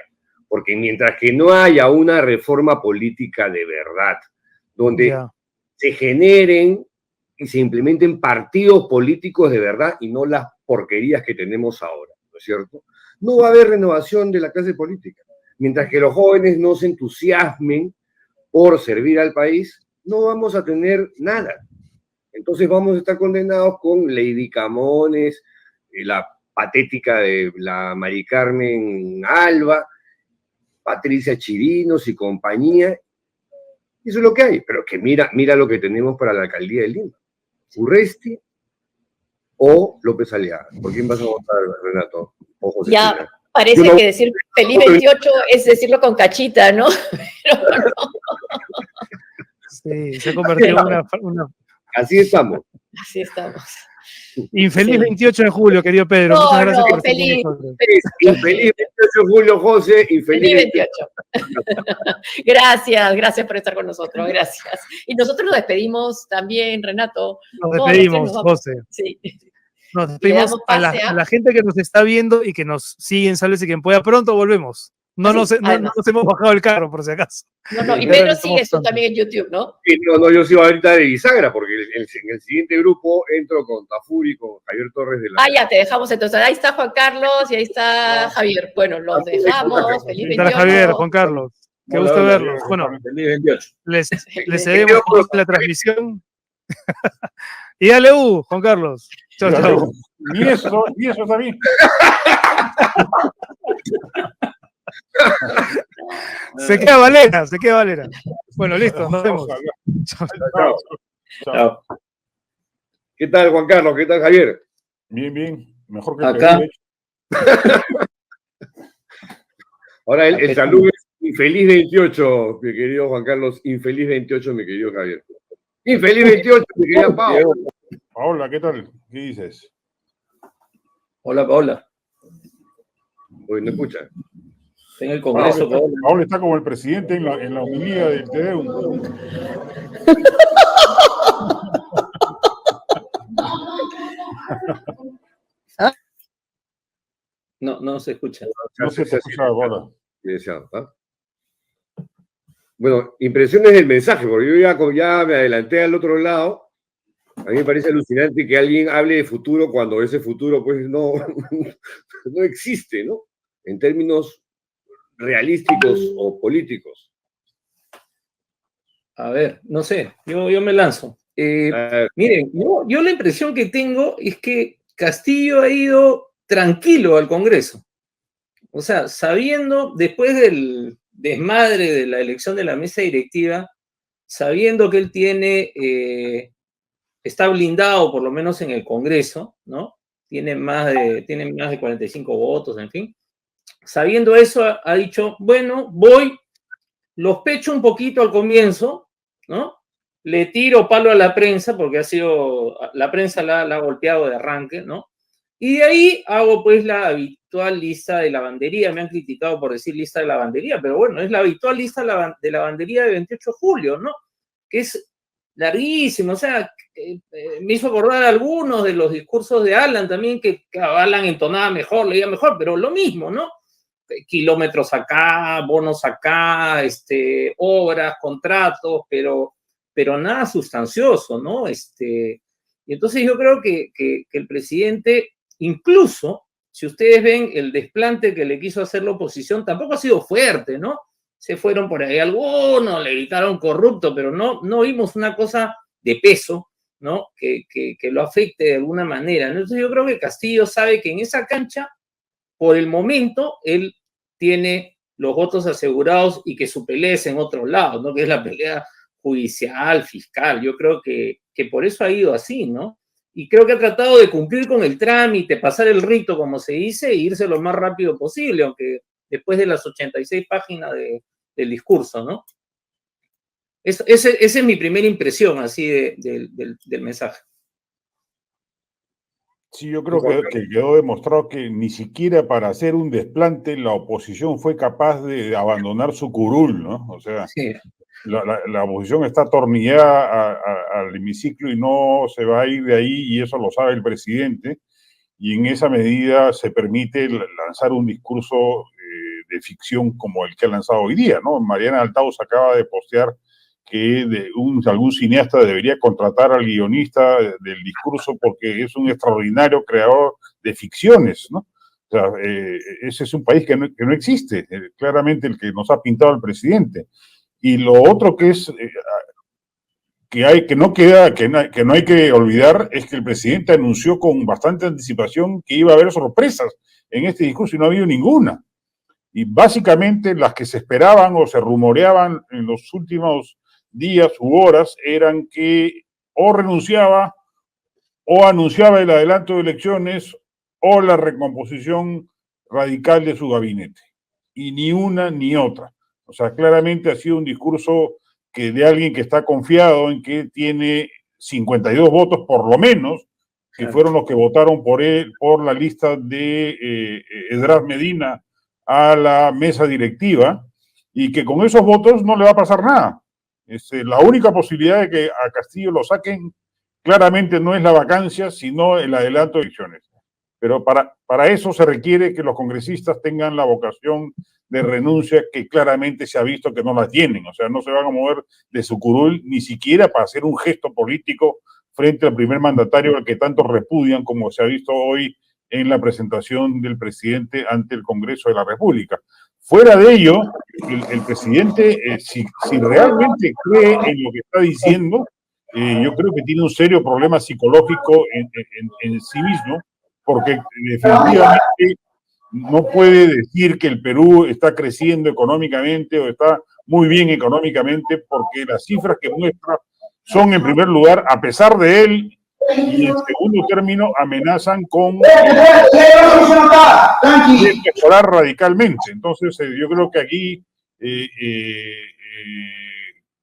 Porque mientras que no haya una reforma política de verdad, donde se generen y se implementen partidos políticos de verdad y no las porquerías que tenemos ahora, ¿no es cierto? No va a haber renovación de la clase política. Mientras que los jóvenes no se entusiasmen por servir al país, no vamos a tener nada. Entonces vamos a estar condenados con Lady Camones, la patética de la Mari Carmen Alba, Patricia Chirinos y compañía. Eso es lo que hay, pero que mira lo que tenemos para la alcaldía de Lima. Urresti o López Aliaga. ¿Por quién vas a votar, Renato? Ojo, ya parece que decir feliz 28 es decirlo con cachita, ¿no? Pero no. Sí, se ha convertido en una... Así estamos. Así estamos. Infeliz 28 de julio, querido Pedro. Muchas gracias por estar feliz, con nosotros. Infeliz 28 de julio, José. Infeliz 28. Gracias por estar con nosotros, gracias. Y nosotros nos despedimos también, Renato. Nos despedimos, José. Sí. Nos despedimos a la gente que nos está viendo y que nos sigue en Sálvese quien pueda. Pronto volvemos. No nos hemos bajado el carro, por si acaso. No, y Pedro sigue eso también en YouTube, ¿no? Sí, no, yo sigo ahorita de bisagra, porque en el siguiente grupo entro con Tafuri, con Javier Torres de la... ya te dejamos entonces. Ahí está Juan Carlos y ahí está Javier. Bueno, los dejamos. Feliz 28. Javier, Juan Carlos. Qué gusto verlos. Bueno, les cedemos la transmisión. Y dale, Juan Carlos. Chao, chao. Ni eso está bien. Se queda Valera. Bueno, listo, nos vemos. Chao. ¿Qué tal, Juan Carlos? ¿Qué tal, Javier? Bien. Mejor que acá. Ahora el saludo es infeliz 28, mi querido Juan Carlos. Infeliz 28, mi querido Javier. Infeliz 28, mi querida Paola. Paola, ¿qué tal? ¿Qué dices? Hola, Paola. Uy, no escucha. En el Congreso, Paola está como el presidente en la homilía del TEDEUM. No se escucha. No se escucha, Paola. Bueno, impresiones del mensaje, porque yo ya me adelanté al otro lado. A mí me parece alucinante que alguien hable de futuro cuando ese futuro pues no existe, ¿no? En términos realísticos o políticos. A ver, no sé, yo me lanzo. Miren, yo la impresión que tengo es que Castillo ha ido tranquilo al Congreso. O sea, sabiendo, después del desmadre de la elección de la mesa directiva, sabiendo que él está blindado por lo menos en el Congreso, ¿no? Tiene más de 45 votos, en fin. Sabiendo eso, ha dicho, bueno, los pecho un poquito al comienzo, ¿no? Le tiro palo a la prensa, porque la prensa la ha golpeado de arranque, ¿no? Y de ahí hago pues la habitual lista de lavandería. Me han criticado por decir lista de lavandería, pero bueno, es la habitual lista de lavandería de 28 de julio, ¿no? Que es larguísimo, o sea, me hizo acordar algunos de los discursos de Alan también, que Alan entonaba mejor, leía mejor, pero lo mismo, ¿no? Kilómetros acá, bonos acá, obras, contratos, pero nada sustancioso, ¿no? Y entonces yo creo que el presidente, incluso, si ustedes ven el desplante que le quiso hacer la oposición, tampoco ha sido fuerte, ¿no? Se fueron por ahí algunos, le gritaron corrupto, pero no vimos una cosa de peso, ¿no? Que lo afecte de alguna manera. Entonces yo creo que Castillo sabe que en esa cancha, por el momento, él tiene los votos asegurados y que su pelea es en otro lado, ¿no? Que es la pelea judicial, fiscal. Yo creo que por eso ha ido así, ¿no? Y creo que ha tratado de cumplir con el trámite, pasar el rito, como se dice, e irse lo más rápido posible, aunque después de las 86 páginas del discurso, ¿no? Esa es mi primera impresión, así, del mensaje. Sí, yo creo que quedó demostrado que ni siquiera para hacer un desplante la oposición fue capaz de abandonar su curul, ¿no? O sea, sí. la oposición está atornillada al hemiciclo y no se va a ir de ahí, y eso lo sabe el presidente, y en esa medida se permite lanzar un discurso de ficción como el que ha lanzado hoy día, ¿no? Mariana Altaus acaba de postear que algún cineasta debería contratar al guionista del discurso porque es un extraordinario creador de ficciones, ¿no? O sea, ese es un país que no existe, claramente el que nos ha pintado el presidente. Y lo otro que es que no hay que olvidar es que el presidente anunció con bastante anticipación que iba a haber sorpresas en este discurso y no ha habido ninguna. Y básicamente las que se esperaban o se rumoreaban en los últimos días u horas eran que o renunciaba o anunciaba el adelanto de elecciones o la recomposición radical de su gabinete. Y ni una ni otra. O sea, claramente ha sido un discurso que de alguien que está confiado en que tiene 52 votos por lo menos, que fueron los que votaron por él, por la lista de Edras Medina a la mesa directiva, y que con esos votos no le va a pasar nada. La única posibilidad de que a Castillo lo saquen claramente no es la vacancia, sino el adelanto de elecciones. Pero para eso se requiere que los congresistas tengan la vocación de renuncia, que claramente se ha visto que no la tienen. O sea, no se van a mover de su curul ni siquiera para hacer un gesto político frente al primer mandatario al que tanto repudian, como se ha visto hoy en la presentación del presidente ante el Congreso de la República. Fuera de ello, el presidente, si realmente cree en lo que está diciendo, yo creo que tiene un serio problema psicológico en sí mismo, porque definitivamente no puede decir que el Perú está creciendo económicamente o está muy bien económicamente, porque las cifras que muestra son, en primer lugar, a pesar de él, y en segundo término, amenazan con mejorar radicalmente. Entonces, yo creo que aquí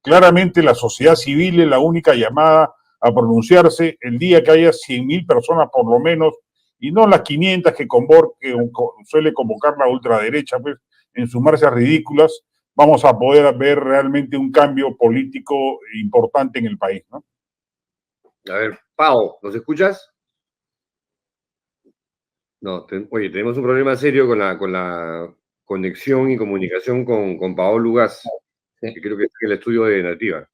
claramente la sociedad civil es la única llamada a pronunciarse el día que haya 100.000 personas por lo menos, y no las 500 que suele convocar la ultraderecha, pues, en sus marchas ridículas. Vamos a poder ver realmente un cambio político importante en el país, ¿no? A ver, Pau, ¿nos escuchas? No, oye, tenemos un problema serio con la conexión y comunicación con Paola Lugas, que creo que está en el estudio de Nativa.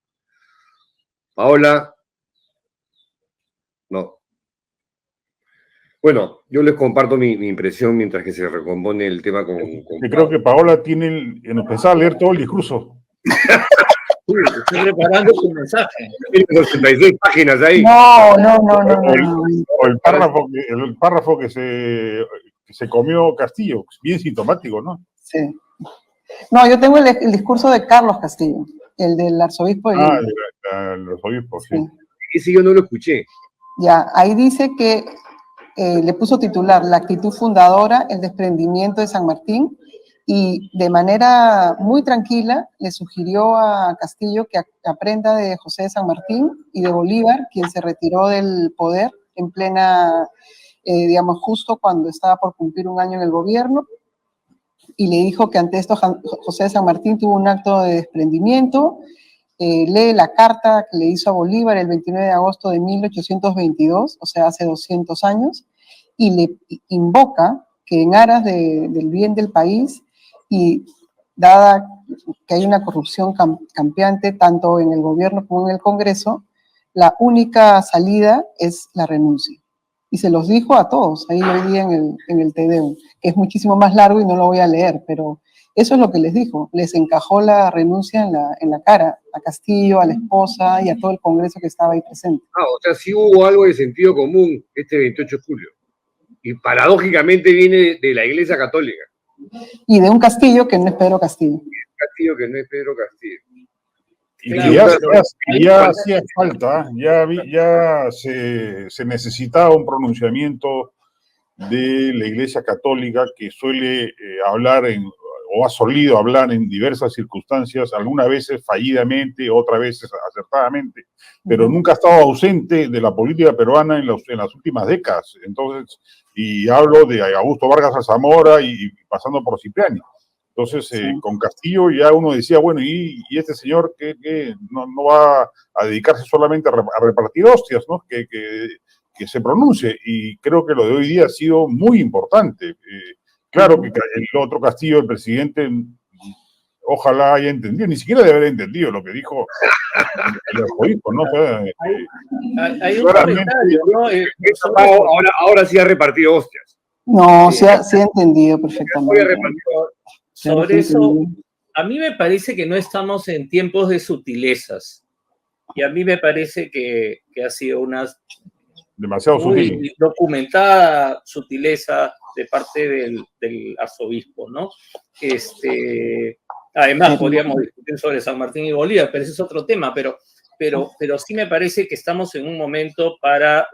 Paola. No. Bueno, yo les comparto mi impresión mientras que se recompone el tema con creo que Paola tiene empezar a leer todo el discurso. Estoy preparando su mensaje. Tiene 86 páginas ahí. No. O el párrafo que se comió Castillo, bien sintomático, ¿no? Sí. No, yo tengo el discurso de Carlos Castillo, el del arzobispo de Lima. El arzobispo, sí. Ese yo no lo escuché. Ya, ahí dice que le puso titular la actitud fundadora, el desprendimiento de San Martín, y de manera muy tranquila le sugirió a Castillo que aprenda de José de San Martín y de Bolívar, quien se retiró del poder en plena digamos, justo cuando estaba por cumplir un año en el gobierno, y le dijo que ante esto José de San Martín tuvo un acto de desprendimiento. Lee la carta que le hizo a Bolívar el 29 de agosto de 1822, o sea, hace 200 años, y le invoca que en aras del bien del país, y dada que hay una corrupción campeante tanto en el gobierno como en el Congreso, la única salida es la renuncia. Y se los dijo a todos, ahí hoy día en el Te Deum, que es muchísimo más largo y no lo voy a leer, pero eso es lo que les dijo. Les encajó la renuncia en la cara, a Castillo, a la esposa y a todo el Congreso que estaba ahí presente. O sea, sí hubo algo de sentido común este 28 de julio. Y paradójicamente viene de la Iglesia Católica. Y de un Castillo que no es Pedro Castillo. Castillo que no es Pedro Castillo. Y que ya hacía falta, ya se necesitaba un pronunciamiento de la Iglesia Católica, que suele hablar o ha solido hablar en diversas circunstancias, algunas veces fallidamente, otras veces acertadamente, pero nunca ha estado ausente de la política peruana en las últimas décadas. Entonces, y hablo de Augusto Vargas Alzamora y pasando por Cipriani. Entonces, con Castillo ya uno decía, bueno, ¿y este señor que no va a dedicarse solamente a repartir hostias, ¿no? Que se pronuncie? Y creo que lo de hoy día ha sido muy importante. Claro que el otro Castillo, el presidente, ojalá haya entendido, ni siquiera debe haber entendido lo que dijo el arzobispo, ¿no? O sea, hay un comentario, ¿no? Ahora sí ha repartido hostias. No, sí ha entendido perfectamente. Sobre eso, a mí me parece que no estamos en tiempos de sutilezas. Y a mí me parece que ha sido una demasiado sutil, documentada sutileza de parte del arzobispo, ¿no? Además, podríamos discutir sobre San Martín y Bolívar, pero ese es otro tema, pero sí me parece que estamos en un momento para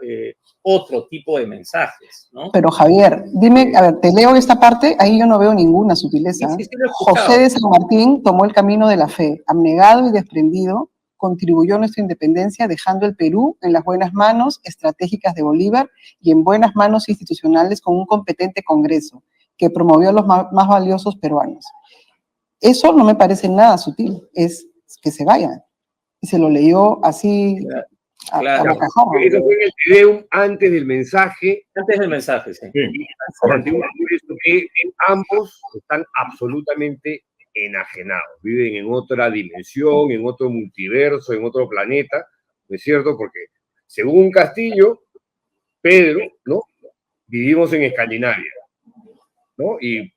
otro tipo de mensajes, ¿no? Pero Javier, dime, a ver, te leo esta parte, ahí yo no veo ninguna sutileza. Sí, lo he escuchado. José de San Martín tomó el camino de la fe, abnegado y desprendido, contribuyó a nuestra independencia dejando el Perú en las buenas manos estratégicas de Bolívar y en buenas manos institucionales con un competente Congreso que promovió a los más valiosos peruanos. Eso no me parece nada sutil, es que se vayan. Y se lo leyó así a bocajarro. Eso fue en el Te Deum antes del mensaje. Antes del mensaje, sí. Que ambos están absolutamente enajenados, viven en otra dimensión, en otro multiverso, en otro planeta, ¿no es cierto? Porque según Castillo, Pedro, ¿no? Vivimos en Escandinavia, ¿no? Y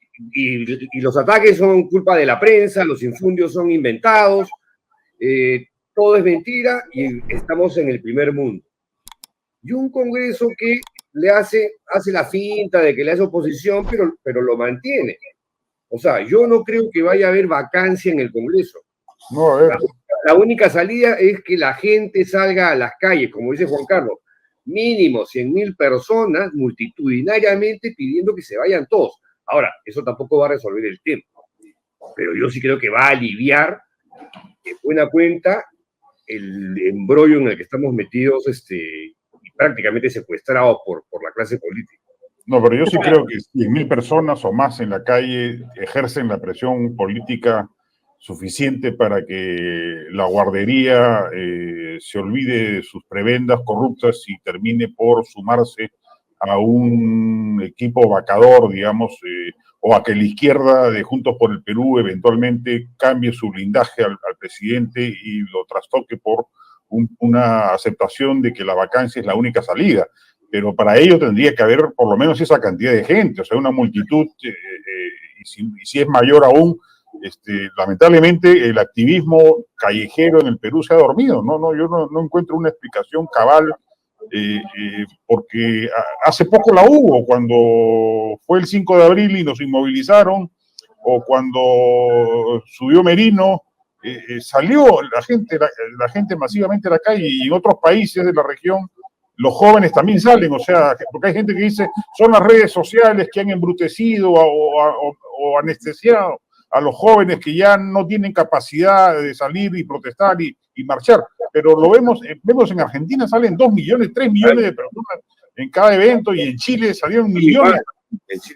los ataques son culpa de la prensa, los infundios son inventados, todo es mentira y estamos en el primer mundo. Y un Congreso que le hace la finta de que le hace oposición, pero lo mantiene. O sea, yo no creo que vaya a haber vacancia en el Congreso. No, a ver. La única salida es que la gente salga a las calles, como dice Juan Carlos, mínimo 100.000 personas multitudinariamente pidiendo que se vayan todos. Ahora, eso tampoco va a resolver el tema, pero yo sí creo que va a aliviar de buena cuenta el embrollo en el que estamos metidos y prácticamente secuestrados por la clase política. No, pero yo sí creo que 100.000 personas o más en la calle ejercen la presión política suficiente para que la guardería se olvide de sus prebendas corruptas y termine por sumarse a un equipo vacador, digamos, o a que la izquierda de Juntos por el Perú eventualmente cambie su blindaje al presidente y lo trastoque por una aceptación de que la vacancia es la única salida. Pero para ello tendría que haber por lo menos esa cantidad de gente, o sea, una multitud, y si es mayor aún, lamentablemente el activismo callejero en el Perú se ha dormido, yo no encuentro una explicación cabal, porque hace poco la hubo, cuando fue el 5 de abril y nos inmovilizaron, o cuando subió Merino, salió la gente masivamente a la calle, y en otros países de la región los jóvenes también salen, o sea, porque hay gente que dice, son las redes sociales que han embrutecido o anestesiado a los jóvenes que ya no tienen capacidad de salir y protestar y marchar. Pero lo vemos en Argentina, salen 2 millones, 3 millones de personas en cada evento, y en Chile salieron millones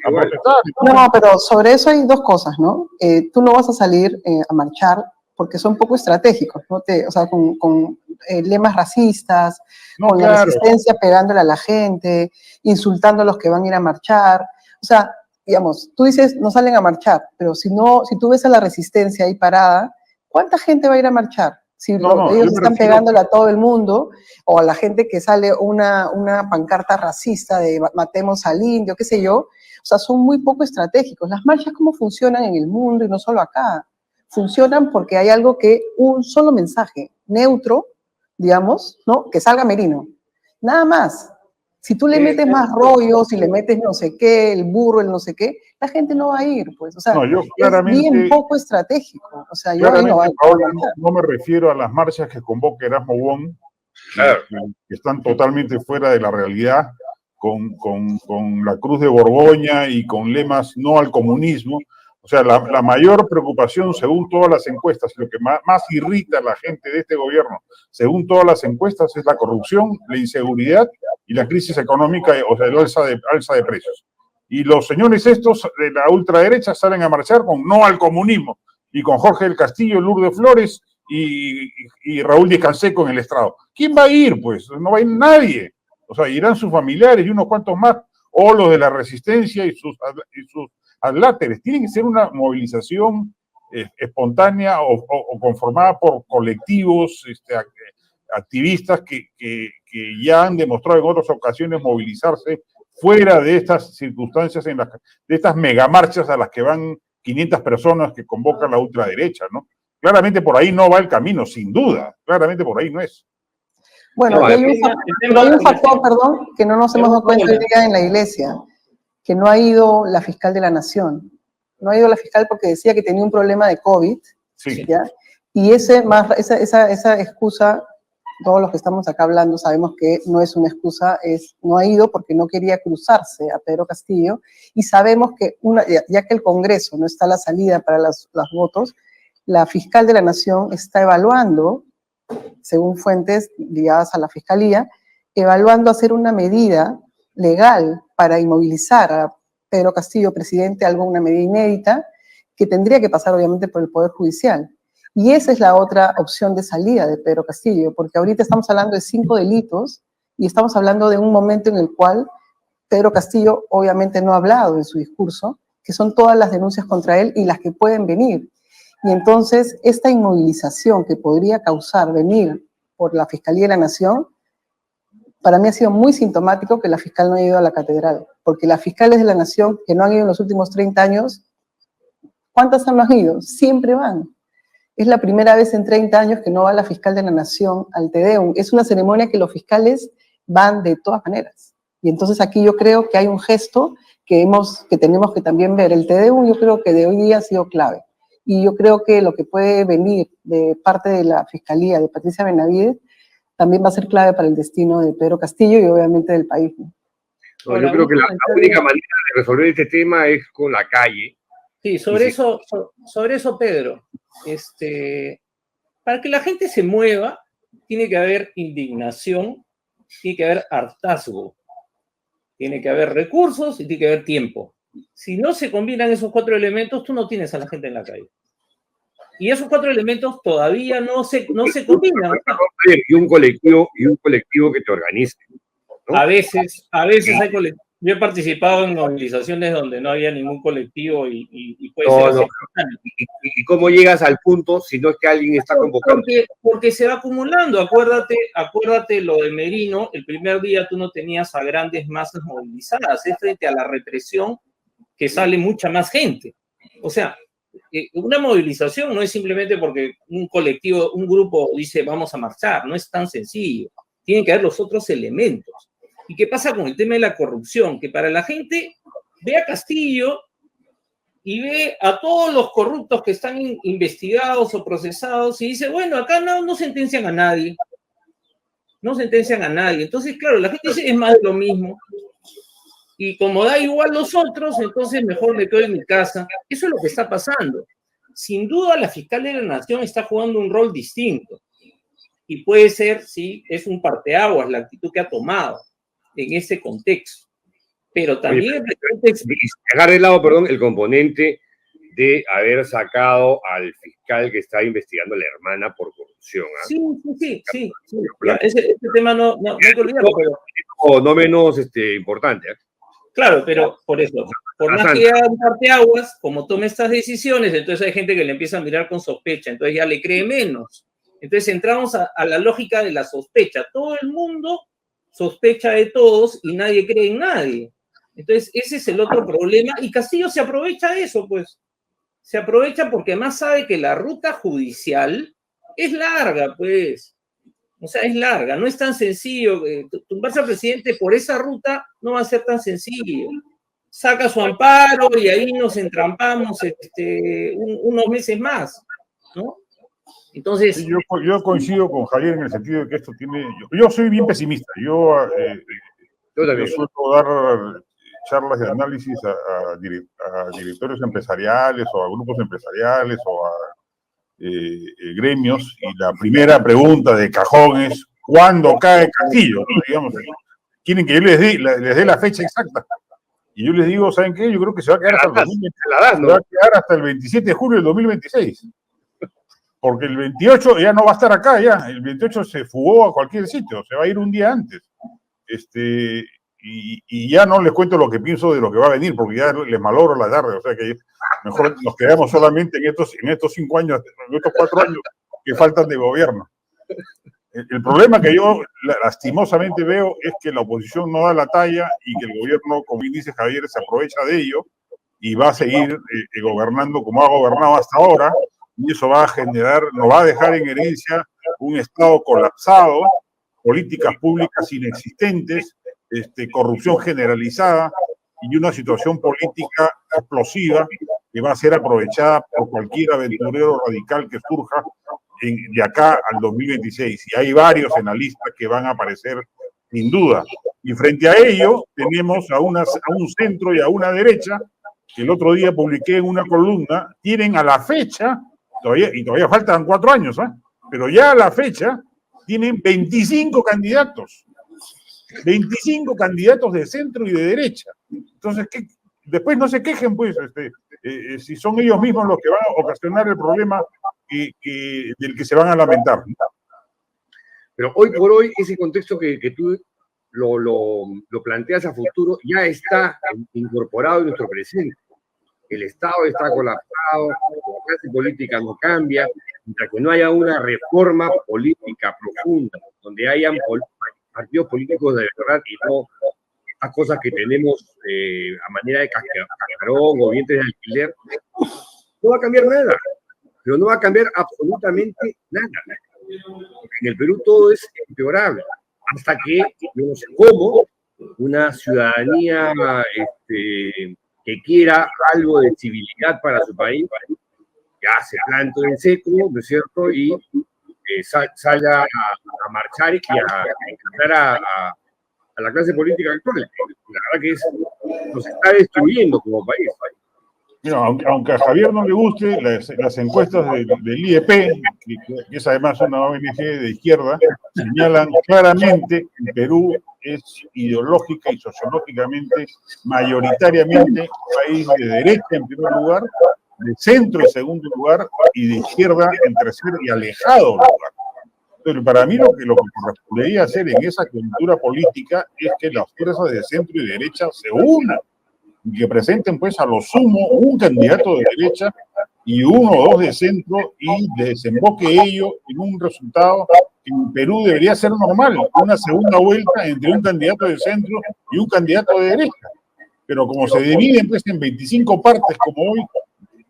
a protestar. No, pero sobre eso hay dos cosas, ¿no? Tú no vas a salir a marchar porque son poco estratégicos, ¿no? O sea, con lemas racistas, con la resistencia pegándole a la gente, insultando a los que van a ir a marchar. O sea, digamos, tú dices no salen a marchar, pero si tú ves a la resistencia ahí parada, ¿cuánta gente va a ir a marchar? Si ellos están pegándole a todo el mundo, o a la gente que sale una pancarta racista de matemos al indio, qué sé yo, o sea, son muy poco estratégicos. Las marchas, ¿cómo funcionan en el mundo y no solo acá? Funcionan porque hay algo un solo mensaje, neutro, digamos, ¿no? Que salga Merino. Nada más. Si tú le metes más rollo, si le metes no sé qué, el burro, el no sé qué, la gente no va a ir, pues. O sea, es bien poco estratégico. O sea, yo ahí no me refiero a las marchas que convoca Erasmo Bon, que están totalmente fuera de la realidad, con la Cruz de Borgoña y con lemas no al comunismo. O sea, la mayor preocupación, según todas las encuestas, lo que más irrita a la gente de este gobierno, según todas las encuestas, es la corrupción, la inseguridad y la crisis económica, o sea, el alza de precios. Y los señores estos de la ultraderecha salen a marchar con no al comunismo, y con Jorge del Castillo, Lourdes Flores y Raúl Díaz Canseco en el estrado. ¿Quién va a ir? Pues no va a ir nadie. O sea, irán sus familiares y unos cuantos más, o los de la resistencia y sus adláteres. Tiene que ser una movilización espontánea o conformada por colectivos activistas que ya han demostrado en otras ocasiones movilizarse fuera de estas circunstancias, de estas megamarchas a las que van 500 personas que convocan la ultraderecha, ¿no? Claramente por ahí no va el camino, sin duda. Claramente por ahí no es. Bueno, hay un factor, perdón, que no nos hemos dado cuenta hoy día en la iglesia, que no ha ido la fiscal de la Nación. No ha ido la fiscal porque decía que tenía un problema de COVID, ¿ya? Y esa excusa, todos los que estamos acá hablando sabemos que no es una excusa, no ha ido porque no quería cruzarse a Pedro Castillo, y sabemos que, ya que el Congreso no está a la salida para los votos, la fiscal de la Nación está evaluando, según fuentes ligadas a la Fiscalía, evaluando hacer una medida legal para inmovilizar a Pedro Castillo, presidente, una medida inédita, que tendría que pasar obviamente por el Poder Judicial. Y esa es la otra opción de salida de Pedro Castillo, porque ahorita estamos hablando de 5 delitos y estamos hablando de un momento en el cual Pedro Castillo obviamente no ha hablado en su discurso, que son todas las denuncias contra él y las que pueden venir. Y entonces esta inmovilización que podría venir por la Fiscalía de la Nación, para mí ha sido muy sintomático que la fiscal no haya ido a la catedral, porque las fiscales de la Nación que no han ido en los últimos 30 años, ¿cuántas han ido? Siempre van. Es la primera vez en 30 años que no va la fiscal de la Nación al Te Deum. Es una ceremonia que los fiscales van de todas maneras. Y entonces aquí yo creo que hay un gesto que tenemos que también ver. El Te Deum yo creo que de hoy día ha sido clave. Y yo creo que lo que puede venir de parte de la Fiscalía de Patricia Benavides también va a ser clave para el destino de Pedro Castillo y obviamente del país, ¿no? Yo creo que la única manera de resolver este tema es con la calle. Sí, sobre eso, Pedro, para que la gente se mueva, tiene que haber indignación, tiene que haber hartazgo, tiene que haber recursos y tiene que haber tiempo. Si no se combinan esos 4 elementos, tú no tienes a la gente en la calle. Y esos 4 elementos todavía no se combinan. Y un colectivo que te organice, ¿no? A veces hay colectivos. Yo he participado en movilizaciones donde no había ningún colectivo y puede ser así. ¿Y cómo llegas al punto si no es que alguien está convocando? Porque se va acumulando. Acuérdate lo de Merino. El primer día tú no tenías a grandes masas movilizadas. Es frente a la represión que sale mucha más gente. O sea, una movilización no es simplemente porque un colectivo, un grupo dice vamos a marchar. No es tan sencillo. Tienen que haber los otros elementos. ¿Y qué pasa con el tema de la corrupción? Que para la gente ve a Castillo y ve a todos los corruptos que están investigados o procesados y dice, bueno, acá no sentencian a nadie. No sentencian a nadie. Entonces, claro, la gente dice, es más de lo mismo. Y como da igual los otros, entonces mejor me quedo en mi casa. Eso es lo que está pasando. Sin duda, la fiscal de la Nación está jugando un rol distinto. Y puede ser, sí, es un parteaguas la actitud que ha tomado. en ese contexto. Pero también el presidente... Dejar de lado, perdón, el componente de haber sacado al fiscal que está investigando a la hermana por corrupción. Sí. Ya, ese tema no hay que olvidarlo. O no menos importante. Claro, pero por eso, por más que haga un parteaguas, como tome estas decisiones, entonces hay gente que le empieza a mirar con sospecha, entonces ya le cree menos. Entonces entramos a la lógica de la sospecha. Todo el mundo sospecha de todos y nadie cree en nadie. Entonces ese es el otro problema y Castillo se aprovecha de eso, pues. Se aprovecha porque más sabe que la ruta judicial es larga, pues. O sea, es larga, no es tan sencillo. Tumbarse al presidente por esa ruta no va a ser tan sencillo. Saca su amparo y ahí nos entrampamos unos meses más, ¿no? Entonces... Sí, yo coincido con Javier en el sentido de que esto tiene... Yo soy bien pesimista. Yo suelo dar charlas de análisis a directores empresariales o a grupos empresariales o a gremios, y la primera pregunta de cajón es ¿cuándo cae Castillo? Digamos, quieren que yo les dé la fecha exacta. Y yo les digo, ¿saben qué? Yo creo que se va a quedar hasta el 27 de julio del 2026. Porque el 28 ya no va a estar acá, ya. El 28 se fugó a cualquier sitio, se va a ir un día antes. Y ya no les cuento lo que pienso de lo que va a venir, porque ya les malogro la tarde. O sea que mejor nos quedamos solamente en estos 5 años, en estos 4 años que faltan de gobierno. El problema que yo lastimosamente veo es que la oposición no da la talla y que el gobierno, como bien dice Javier, se aprovecha de ello y va a seguir gobernando como ha gobernado hasta ahora, y eso va a generar, nos va a dejar en herencia un Estado colapsado, políticas públicas inexistentes, corrupción generalizada y una situación política explosiva que va a ser aprovechada por cualquier aventurero radical que surja de acá al 2026. Y hay varios en la lista que van a aparecer sin duda. Y frente a ello tenemos a un centro y a una derecha, que el otro día publiqué en una columna, tienen a la fecha, todavía faltan 4 años, pero ya a la fecha tienen 25 candidatos. 25 candidatos de centro y de derecha. Entonces, después no se quejen, pues, si son ellos mismos los que van a ocasionar el problema del que se van a lamentar. Pero hoy por hoy, ese contexto que tú lo planteas a futuro ya está incorporado en nuestro presente. El Estado está colapsado, la clase política no cambia, mientras que no haya una reforma política profunda, donde hayan partidos políticos de verdad y no estas cosas que tenemos a manera de cascarón o vientres de alquiler, no va a cambiar nada, pero no va a cambiar absolutamente nada. En el Perú todo es empeorable, hasta que, yo no sé cómo, una ciudadanía que quiera algo de civilidad para su país, ya se planta en seco, ¿no es cierto? Y salga a marchar y a enfrentar a la clase política actual. La verdad que nos está destruyendo como país. Mira, aunque a Javier no le guste, las encuestas del IEP, que es además una ONG de izquierda, señalan claramente que el Perú es ideológica y sociológicamente mayoritariamente un país de derecha en primer lugar, de centro en segundo lugar y de izquierda en tercer y alejado lugar. Entonces, para mí lo que correspondería hacer en esa coyuntura política es que las fuerzas de centro y derecha se unan y que presenten pues a lo sumo un candidato de derecha y 1 o 2 de centro y desemboque ello en un resultado que en Perú debería ser normal, una segunda vuelta entre un candidato de centro y un candidato de derecha. Pero como se dividen pues en 25 partes como hoy,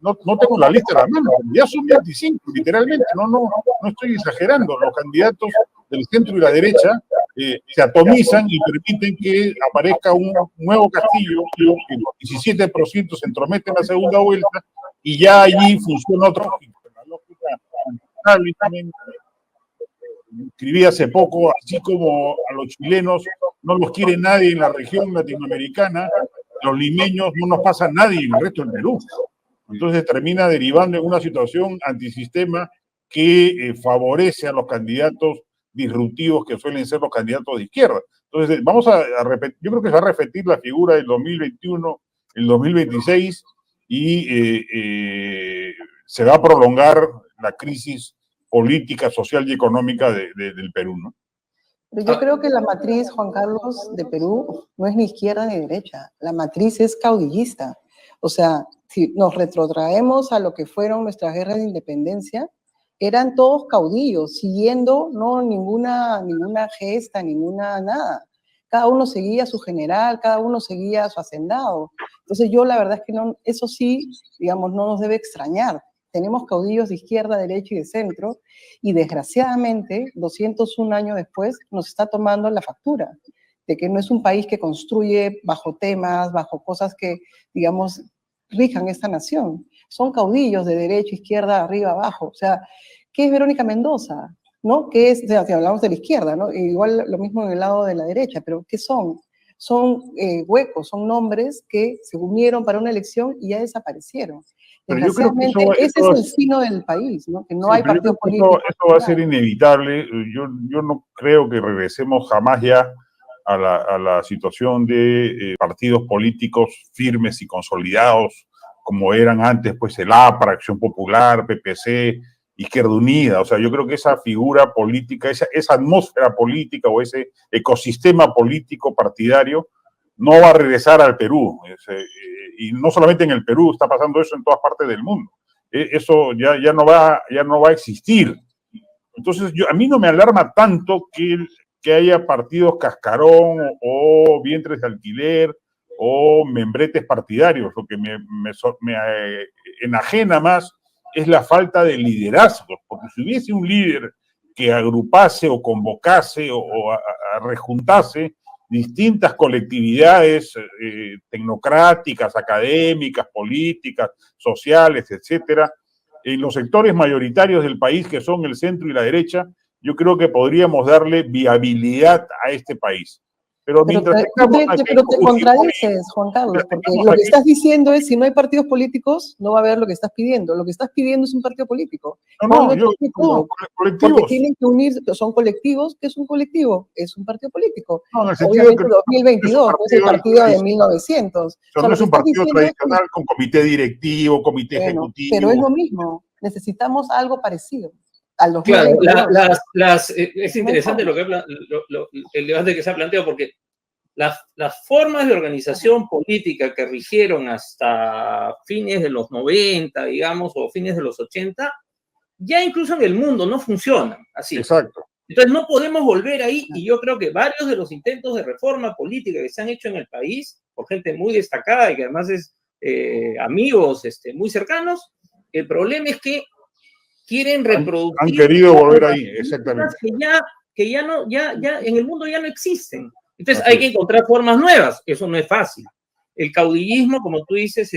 no tengo la lista a la mano, ya son 25, literalmente, no estoy exagerando. Los candidatos del centro y la derecha se atomizan y permiten que aparezca un nuevo Castillo, que el 17% se entromete en la segunda vuelta, y ya allí funciona otra lógica. La lógica también escribí hace poco, así como a los chilenos no los quiere nadie en la región latinoamericana, los limeños no nos pasa nadie en el resto del Perú. Entonces termina derivando en una situación antisistema que favorece a los candidatos disruptivos que suelen ser los candidatos de izquierda. Entonces, vamos a repetir, yo creo que se va a repetir la figura del 2021, el 2026, y se va a prolongar la crisis política, social y económica del Perú, ¿no? Pero yo creo que la matriz, Juan Carlos, de Perú no es ni izquierda ni derecha. La matriz es caudillista. O sea, si nos retrotraemos a lo que fueron nuestras guerras de independencia, eran todos caudillos, siguiendo no ninguna gesta, nada. Cada uno seguía a su general, cada uno seguía a su hacendado. Entonces yo la verdad es que no, eso sí, digamos, no nos debe extrañar. Tenemos caudillos de izquierda, derecha y de centro, y desgraciadamente, 201 años después, nos está tomando la factura de que no es un país que construye bajo temas, bajo cosas que, digamos, rijan esta nación. Son caudillos de derecha, izquierda, arriba, abajo. O sea, ¿qué es Verónica Mendoza? ¿No? ¿Qué es? O sea, si hablamos de la izquierda, ¿no? Igual lo mismo en el lado de la derecha, pero ¿qué son? Son huecos, son nombres que se unieron para una elección y ya desaparecieron. Pero yo creo que ese es el sino del país, ¿no? Que no hay partido político. Eso va a ser inevitable. Yo no creo que regresemos jamás ya a la situación de partidos políticos firmes y consolidados como eran antes, pues el APRA, Acción Popular, PPC, Izquierda Unida. O sea, yo creo que esa figura política, esa atmósfera política o ese ecosistema político partidario no va a regresar al Perú. Y no solamente en el Perú, está pasando eso en todas partes del mundo. Eso ya no va a existir. Entonces, a mí no me alarma tanto que haya partidos cascarón o vientres de alquiler o membretes partidarios. Lo que me enajena más es la falta de liderazgo, porque si hubiese un líder que agrupase o convocase o rejuntase distintas colectividades tecnocráticas, académicas, políticas, sociales, etcétera, en los sectores mayoritarios del país, que son el centro y la derecha, yo creo que podríamos darle viabilidad a este país. Pero mientras pero te contradices, Juan Carlos, porque lo que estás diciendo es, si no hay partidos políticos, no va a haber lo que estás pidiendo. Lo que estás pidiendo es un partido político. Porque tienen que unir, son colectivos. ¿Qué es un colectivo? Es un partido político. No, en el sentido de que 2022, no es el partido de 1900. No es un partido tradicional con comité directivo, comité ejecutivo. Pero es lo mismo. Necesitamos algo parecido. Claro, es interesante el debate que se ha planteado, porque las formas de organización política que rigieron hasta fines de los 90, digamos, o fines de los 80, ya incluso en el mundo no funcionan así. Exacto. Entonces no podemos volver ahí, y yo creo que varios de los intentos de reforma política que se han hecho en el país, por gente muy destacada y que además es amigos muy cercanos, el problema es que quieren reproducir. Han querido volver ahí, exactamente. Que ya en el mundo ya no existen. Entonces hay que encontrar formas nuevas. Eso no es fácil. El caudillismo, como tú dices,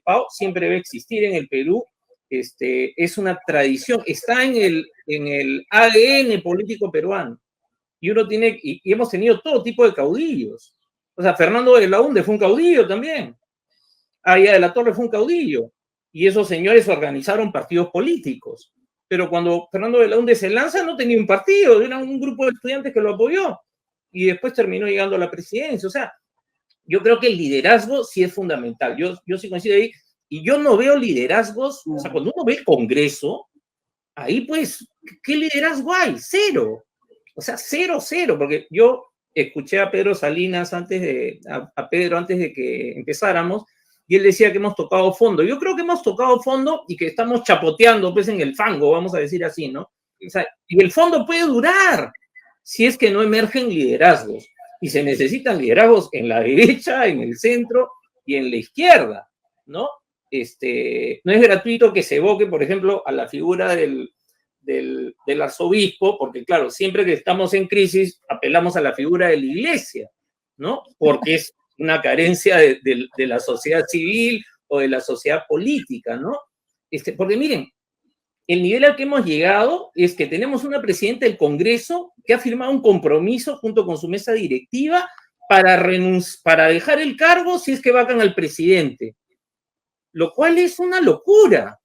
Pau, siempre va a existir en el Perú. Es una tradición. Está en el ADN político peruano. Y uno tiene, y hemos tenido todo tipo de caudillos. O sea, Fernando de Belaúnde fue un caudillo también. Aya de la Torre fue un caudillo. Y esos señores organizaron partidos políticos. Pero cuando Fernando de Belaúnde se lanza, no tenía un partido, era un grupo de estudiantes que lo apoyó. Y después terminó llegando a la presidencia. O sea, yo creo que el liderazgo sí es fundamental. Yo sí coincido ahí. Y yo no veo liderazgos, o sea, cuando uno ve el Congreso, ahí pues, ¿qué liderazgo hay? Cero. O sea, cero, porque yo escuché a Pedro Salinas antes de que empezáramos, y él decía que hemos tocado fondo. Yo creo que hemos tocado fondo y que estamos chapoteando pues en el fango, vamos a decir así, ¿no? O sea, y el fondo puede durar si es que no emergen liderazgos. Y se necesitan liderazgos en la derecha, en el centro y en la izquierda, ¿no? No es gratuito que se evoque, por ejemplo, a la figura del arzobispo, porque claro, siempre que estamos en crisis apelamos a la figura de la iglesia, ¿no? Porque es una carencia de la sociedad civil o de la sociedad política, ¿no? Porque miren, el nivel al que hemos llegado es que tenemos una presidenta del Congreso que ha firmado un compromiso junto con su mesa directiva para dejar el cargo si es que vacan al presidente, lo cual es una locura.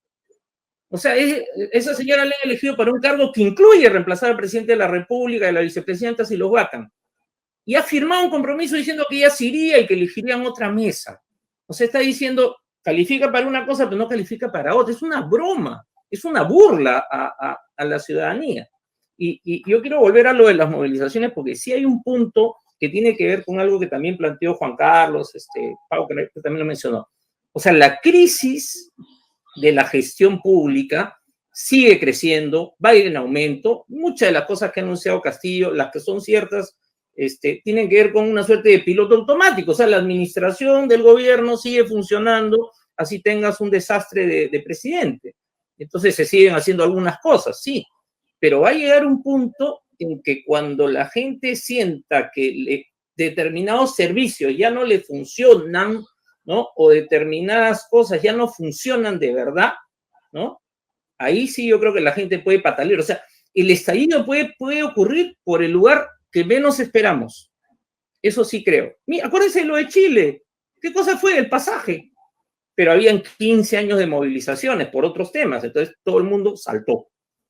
O sea, esa señora la han elegido para un cargo que incluye reemplazar al presidente de la República, de la vicepresidenta si los vacan. y ha firmado un compromiso diciendo que ya se iría y que elegirían otra mesa. O sea, está diciendo, califica para una cosa, pero no califica para otra. Es una broma, es una burla a la ciudadanía. Y yo quiero volver a lo de las movilizaciones, porque sí hay un punto que tiene que ver con algo que también planteó Juan Carlos, Pau, que también lo mencionó. O sea, la crisis de la gestión pública sigue creciendo, va a ir en aumento. Muchas de las cosas que ha anunciado Castillo, las que son ciertas, tienen que ver con una suerte de piloto automático. O sea, la administración del gobierno sigue funcionando, así tengas un desastre de presidente. Entonces se siguen haciendo algunas cosas, sí, pero va a llegar un punto en que cuando la gente sienta que determinados servicios ya no le funcionan, ¿no? O determinadas cosas ya no funcionan de verdad, ¿no? Ahí sí yo creo que la gente puede patalear. O sea, el estallido puede ocurrir por el lugar que menos esperamos. Eso sí creo. Mira, acuérdense de lo de Chile. ¿Qué cosa fue? El pasaje. Pero habían 15 años de movilizaciones por otros temas, entonces todo el mundo saltó,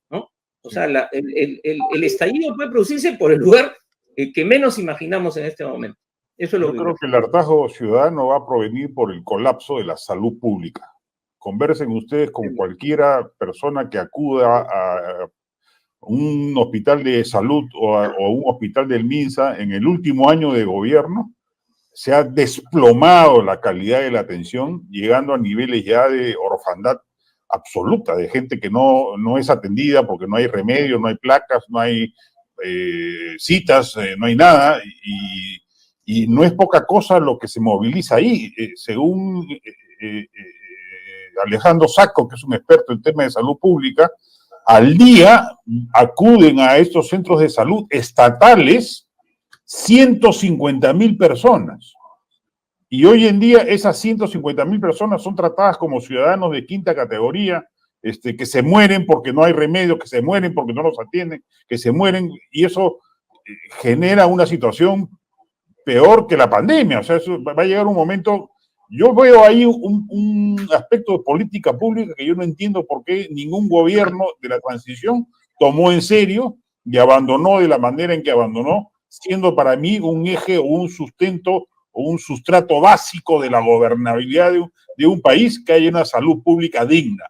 ¿no? O sea, el estallido puede producirse por el lugar que menos imaginamos en este momento. Eso es lo Yo creo que el hartazgo ciudadano va a provenir por el colapso de la salud pública. Conversen ustedes con cualquiera persona que acuda a un hospital de salud o un hospital del MINSA en el último año de gobierno. Se ha desplomado la calidad de la atención, llegando a niveles ya de orfandad absoluta, de gente que no es atendida porque no hay remedio, no hay placas, no hay citas, no hay nada, y no es poca cosa lo que se moviliza ahí. Según Alejandro Sacco, que es un experto en temas de salud pública, al día acuden a estos centros de salud estatales 150.000 personas. Y hoy en día esas 150.000 personas son tratadas como ciudadanos de quinta categoría, que se mueren porque no hay remedio, que se mueren porque no los atienden, que se mueren, y eso genera una situación peor que la pandemia. O sea, eso va a llegar un momento. Yo veo ahí un aspecto de política pública que yo no entiendo por qué ningún gobierno de la transición tomó en serio y abandonó de la manera en que abandonó, siendo para mí un eje o un sustento o un sustrato básico de la gobernabilidad de un país, que haya una salud pública digna.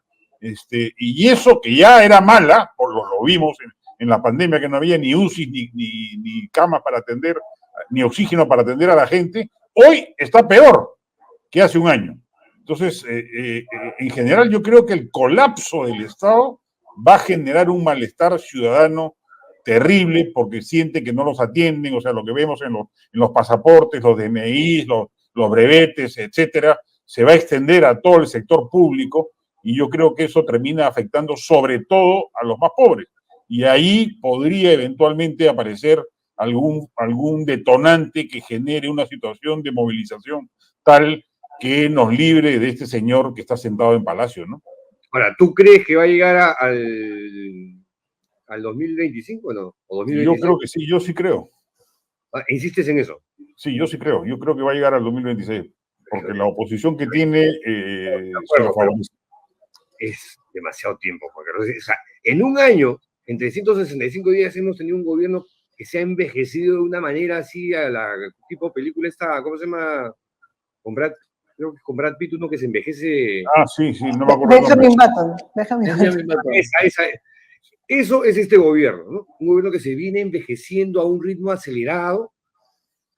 Y eso que ya era mala, lo vimos en la pandemia, que no había ni UCI, ni camas para atender, ni oxígeno para atender a la gente, hoy está peor que hace un año. Entonces, en general, yo creo que el colapso del Estado va a generar un malestar ciudadano terrible, porque siente que no los atienden. O sea, lo que vemos en los pasaportes, los DNI, los brevetes, etcétera, se va a extender a todo el sector público, y yo creo que eso termina afectando sobre todo a los más pobres. Y ahí podría eventualmente aparecer algún detonante que genere una situación de movilización tal que nos libre de este señor que está sentado en Palacio, ¿no? Ahora, ¿tú crees que va a llegar al 2025 o no? ¿O 2026? Yo creo que sí, yo sí creo. ¿Insistes en eso? Sí, yo sí creo. Yo creo que va a llegar al 2026, porque la oposición que tiene se lo favorece. Es demasiado tiempo, porque o sea, en un año, en 365 días, hemos tenido un gobierno que se ha envejecido de una manera así, a la tipo película esta, ¿cómo se llama? Creo que con Brad Pitt, uno que se envejece. Ah, sí, no me acuerdo. Benjamin Button. Eso es este gobierno, ¿no? Un gobierno que se viene envejeciendo a un ritmo acelerado,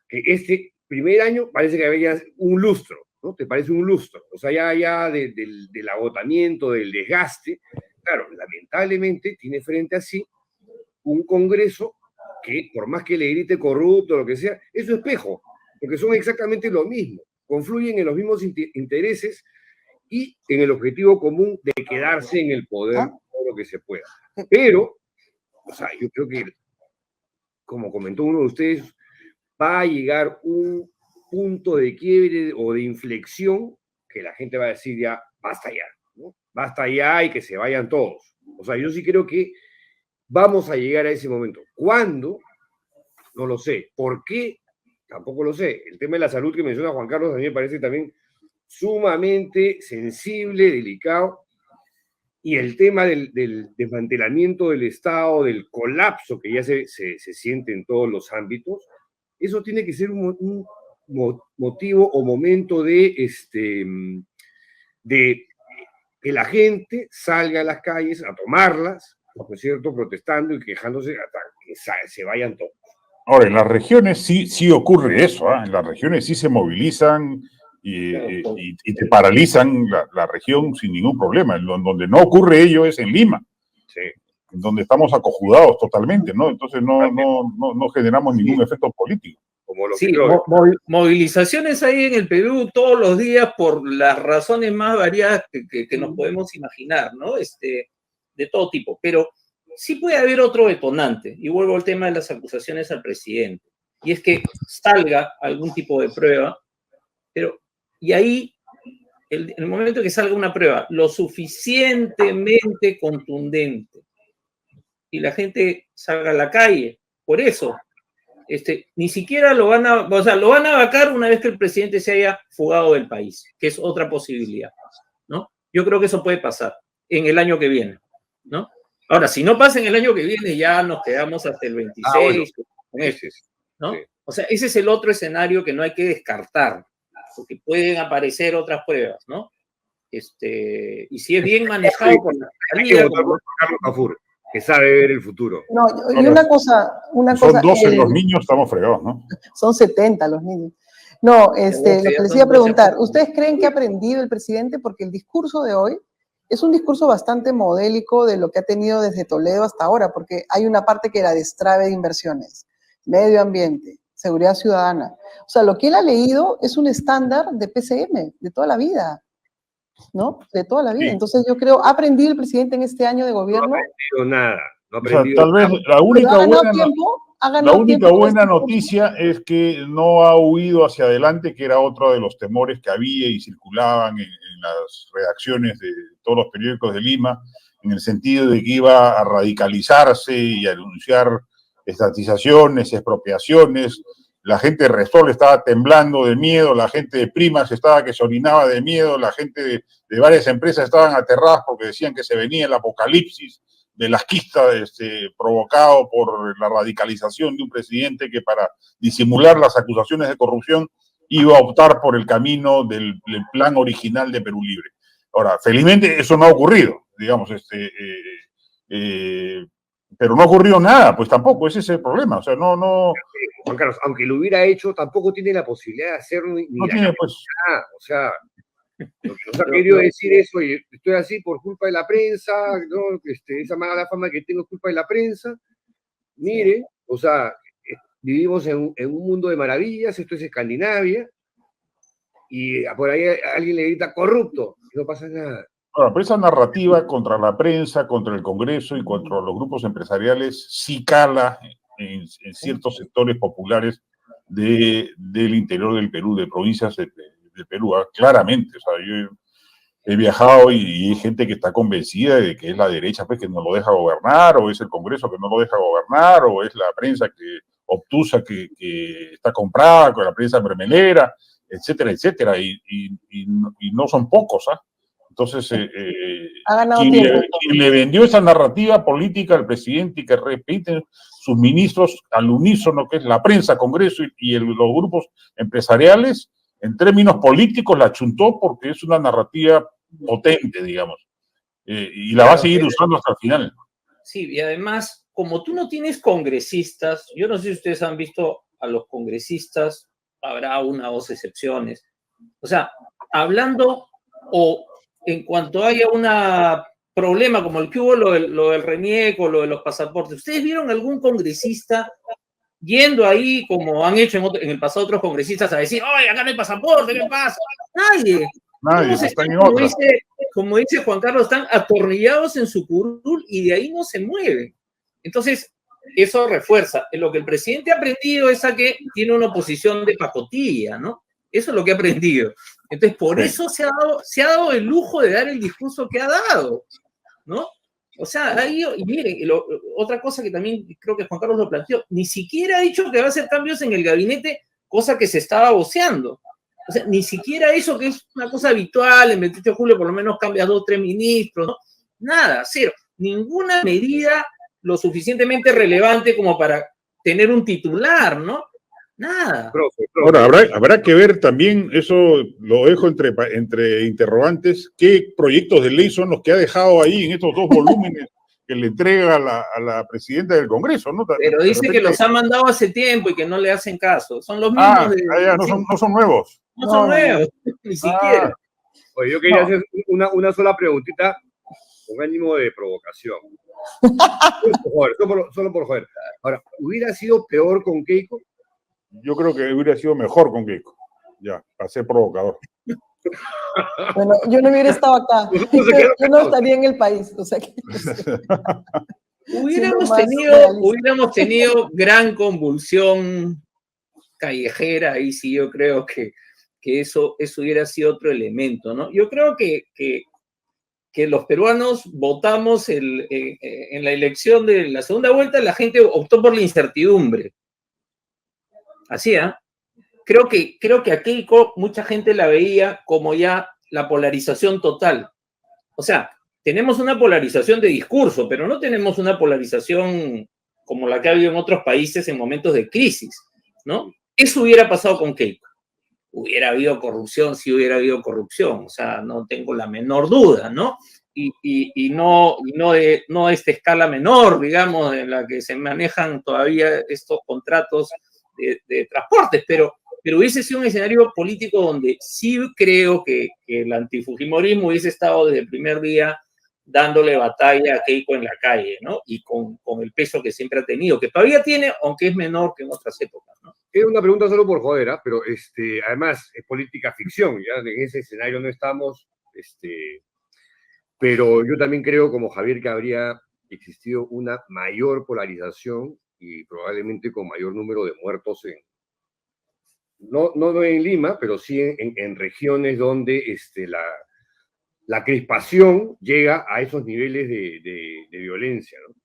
que este primer año parece que había un lustro, ¿no? ¿Te parece un lustro? O sea, ya del agotamiento, del desgaste. Claro, lamentablemente tiene frente a sí un Congreso que, por más que le grite corrupto o lo que sea, es su espejo, porque son exactamente lo mismo, confluyen en los mismos intereses y en el objetivo común de quedarse en el poder todo lo que se pueda. Pero, o sea, yo creo que, como comentó uno de ustedes, va a llegar un punto de quiebre o de inflexión que la gente va a decir ya, basta ya, ¿no? Basta ya y que se vayan todos. O sea, yo sí creo que vamos a llegar a ese momento. ¿Cuándo? No lo sé. ¿Por qué? Tampoco lo sé. El tema de la salud que menciona Juan Carlos a mí me parece también sumamente sensible, delicado, y el tema del desmantelamiento del Estado, del colapso que ya se siente en todos los ámbitos, eso tiene que ser un motivo o momento de que la gente salga a las calles a tomarlas, ¿no es cierto?, protestando y quejándose hasta que se vayan todos. Ahora, en las regiones sí ocurre eso, ¿ah? En las regiones sí se movilizan y te paralizan la región sin ningún problema. Donde no ocurre ello es en Lima, sí, donde estamos acojudados totalmente, ¿no? Entonces no generamos ningún efecto político. Como lo Sí, que movilizaciones ahí en el Perú todos los días por las razones más variadas que nos podemos imaginar, ¿no? De todo tipo. Pero sí puede haber otro detonante, y vuelvo al tema de las acusaciones al presidente, y es que salga algún tipo de prueba, y ahí, el momento que salga una prueba lo suficientemente contundente, y la gente salga a la calle, por eso, ni siquiera lo van a vacar una vez que el presidente se haya fugado del país, que es otra posibilidad, ¿no? Yo creo que eso puede pasar en el año que viene, ¿no? Ahora, si no pasa en el año que viene, ya nos quedamos hasta el 26, con eso, ¿no? Sí. O sea, ese es el otro escenario que no hay que descartar, porque pueden aparecer otras pruebas, ¿no? Y si es bien manejado por la Fiscalía, como Carlos Kafur, que sabe ver el futuro. No, y una cosa... Son 12 los niños, estamos fregados, ¿no? Son 70 los niños. No, lo que les iba a preguntar, ¿ustedes creen que ha aprendido el presidente? Porque el discurso de hoy es un discurso bastante modélico de lo que ha tenido desde Toledo hasta ahora, porque hay una parte que era destrave de inversiones, medio ambiente, seguridad ciudadana. O sea, lo que él ha leído es un estándar de PCM, de toda la vida, ¿no? De toda la vida. Sí. Entonces yo creo, ¿ha aprendido el presidente en este año de gobierno? No ha aprendido nada. No ha aprendido, o sea, tal vez la única buena noticia es que no ha huido hacia adelante, que era otro de los temores que había y circulaban en las redacciones de todos los periódicos de Lima, en el sentido de que iba a radicalizarse y a anunciar estatizaciones, expropiaciones. La gente de Resol estaba temblando de miedo, la gente de Primas estaba que se orinaba de miedo, la gente de varias empresas estaban aterradas porque decían que se venía el apocalipsis velasquista provocado por la radicalización de un presidente que, para disimular las acusaciones de corrupción, iba a optar por el camino del plan original de Perú Libre. Ahora, felizmente eso no ha ocurrido, digamos, pero no ocurrió nada, pues tampoco, ese es el problema, o sea, no... Juan Carlos, aunque lo hubiera hecho, tampoco tiene la posibilidad de hacerlo ni no tiene, pues... O sea, lo que nos ha querido decir es, oye, estoy así por culpa de la prensa, ¿no? Esa mala fama que tengo es culpa de la prensa. Mire, o sea, vivimos en un mundo de maravillas, esto es Escandinavia, y por ahí alguien le grita corrupto, y no pasa nada. Ahora, pero esa narrativa contra la prensa, contra el Congreso y contra los grupos empresariales sí cala en ciertos sectores populares del interior del Perú, de provincias de Perú, claramente. O sea, yo he viajado y hay gente que está convencida de que es la derecha pues, que no lo deja gobernar, o es el Congreso que no lo deja gobernar, o es la prensa que obtusa que está comprada, con la prensa mermelera, etcétera, etcétera, y no son pocos, ¿ah? Entonces, quien le vendió esa narrativa política al presidente y que repiten sus ministros al unísono, que es la prensa, Congreso los grupos empresariales, en términos políticos la chuntó porque es una narrativa potente, digamos, y la va a seguir usando hasta el final. Sí, y además, como tú no tienes congresistas, yo no sé si ustedes han visto a los congresistas, habrá una o dos excepciones, o sea, hablando o en cuanto haya un problema como el que hubo, lo del RENIEC o lo de los pasaportes, ¿ustedes vieron algún congresista yendo ahí, como han hecho en el pasado otros congresistas, a decir, oye, acá no hay pasaporte, ¿qué pasa? Nadie. Están como dice Juan Carlos, están atornillados en su curul y de ahí no se mueven. Entonces, eso refuerza. Lo que el presidente ha aprendido es a que tiene una oposición de pacotilla, ¿no? Eso es lo que ha aprendido. Entonces, por eso se ha dado el lujo de dar el discurso que ha dado, ¿no? O sea, ahí, y miren, otra cosa que también creo que Juan Carlos lo planteó, ni siquiera ha dicho que va a hacer cambios en el gabinete, cosa que se estaba voceando. O sea, ni siquiera eso, que es una cosa habitual, en 28 de julio por lo menos cambias 2 o 3 ministros, ¿no? Nada, cero. Ninguna medida lo suficientemente relevante como para tener un titular, ¿no? Nada. Ahora, habrá que ver también, eso lo dejo entre interrogantes, qué proyectos de ley son los que ha dejado ahí en estos 2 volúmenes que le entrega a la presidenta del Congreso, ¿no? Pero dice que los ha mandado hace tiempo y que no le hacen caso. Son los mismos no son nuevos. No son nuevos, ni siquiera. Oye, yo quería hacer una sola preguntita con ánimo de provocación. Solo por joder. Ahora, ¿hubiera sido peor con Keiko? Yo creo que hubiera sido mejor con Keiko. Ya, para ser provocador. Bueno, yo no hubiera estado acá. Yo no estaría en el país. O sea que, hubiéramos tenido gran convulsión callejera, ahí sí yo creo que eso hubiera sido otro elemento, ¿no? Yo creo que los peruanos votamos en la elección de la segunda vuelta, la gente optó por la incertidumbre. Así, ¿ah? Creo que a Keiko mucha gente la veía como ya la polarización total. O sea, tenemos una polarización de discurso, pero no tenemos una polarización como la que ha habido en otros países en momentos de crisis, ¿no? Eso hubiera pasado con Keiko. Hubiera habido corrupción, sí hubiera habido corrupción, o sea, no tengo la menor duda, ¿no? Y no a esta escala menor, digamos, en la que se manejan todavía estos contratos de transportes, pero hubiese sido un escenario político donde sí creo que el antifujimorismo hubiese estado desde el primer día dándole batalla a Keiko en la calle, ¿no? Y con el peso que siempre ha tenido, que todavía tiene, aunque es menor que en otras épocas, ¿no? Era una pregunta solo por joder, ¿eh? Pero además es política ficción, ya en ese escenario no estamos, pero yo también creo, como Javier, que habría existido una mayor polarización y probablemente con mayor número de muertos no en Lima, pero sí en regiones donde la crispación llega a esos niveles de violencia, ¿no?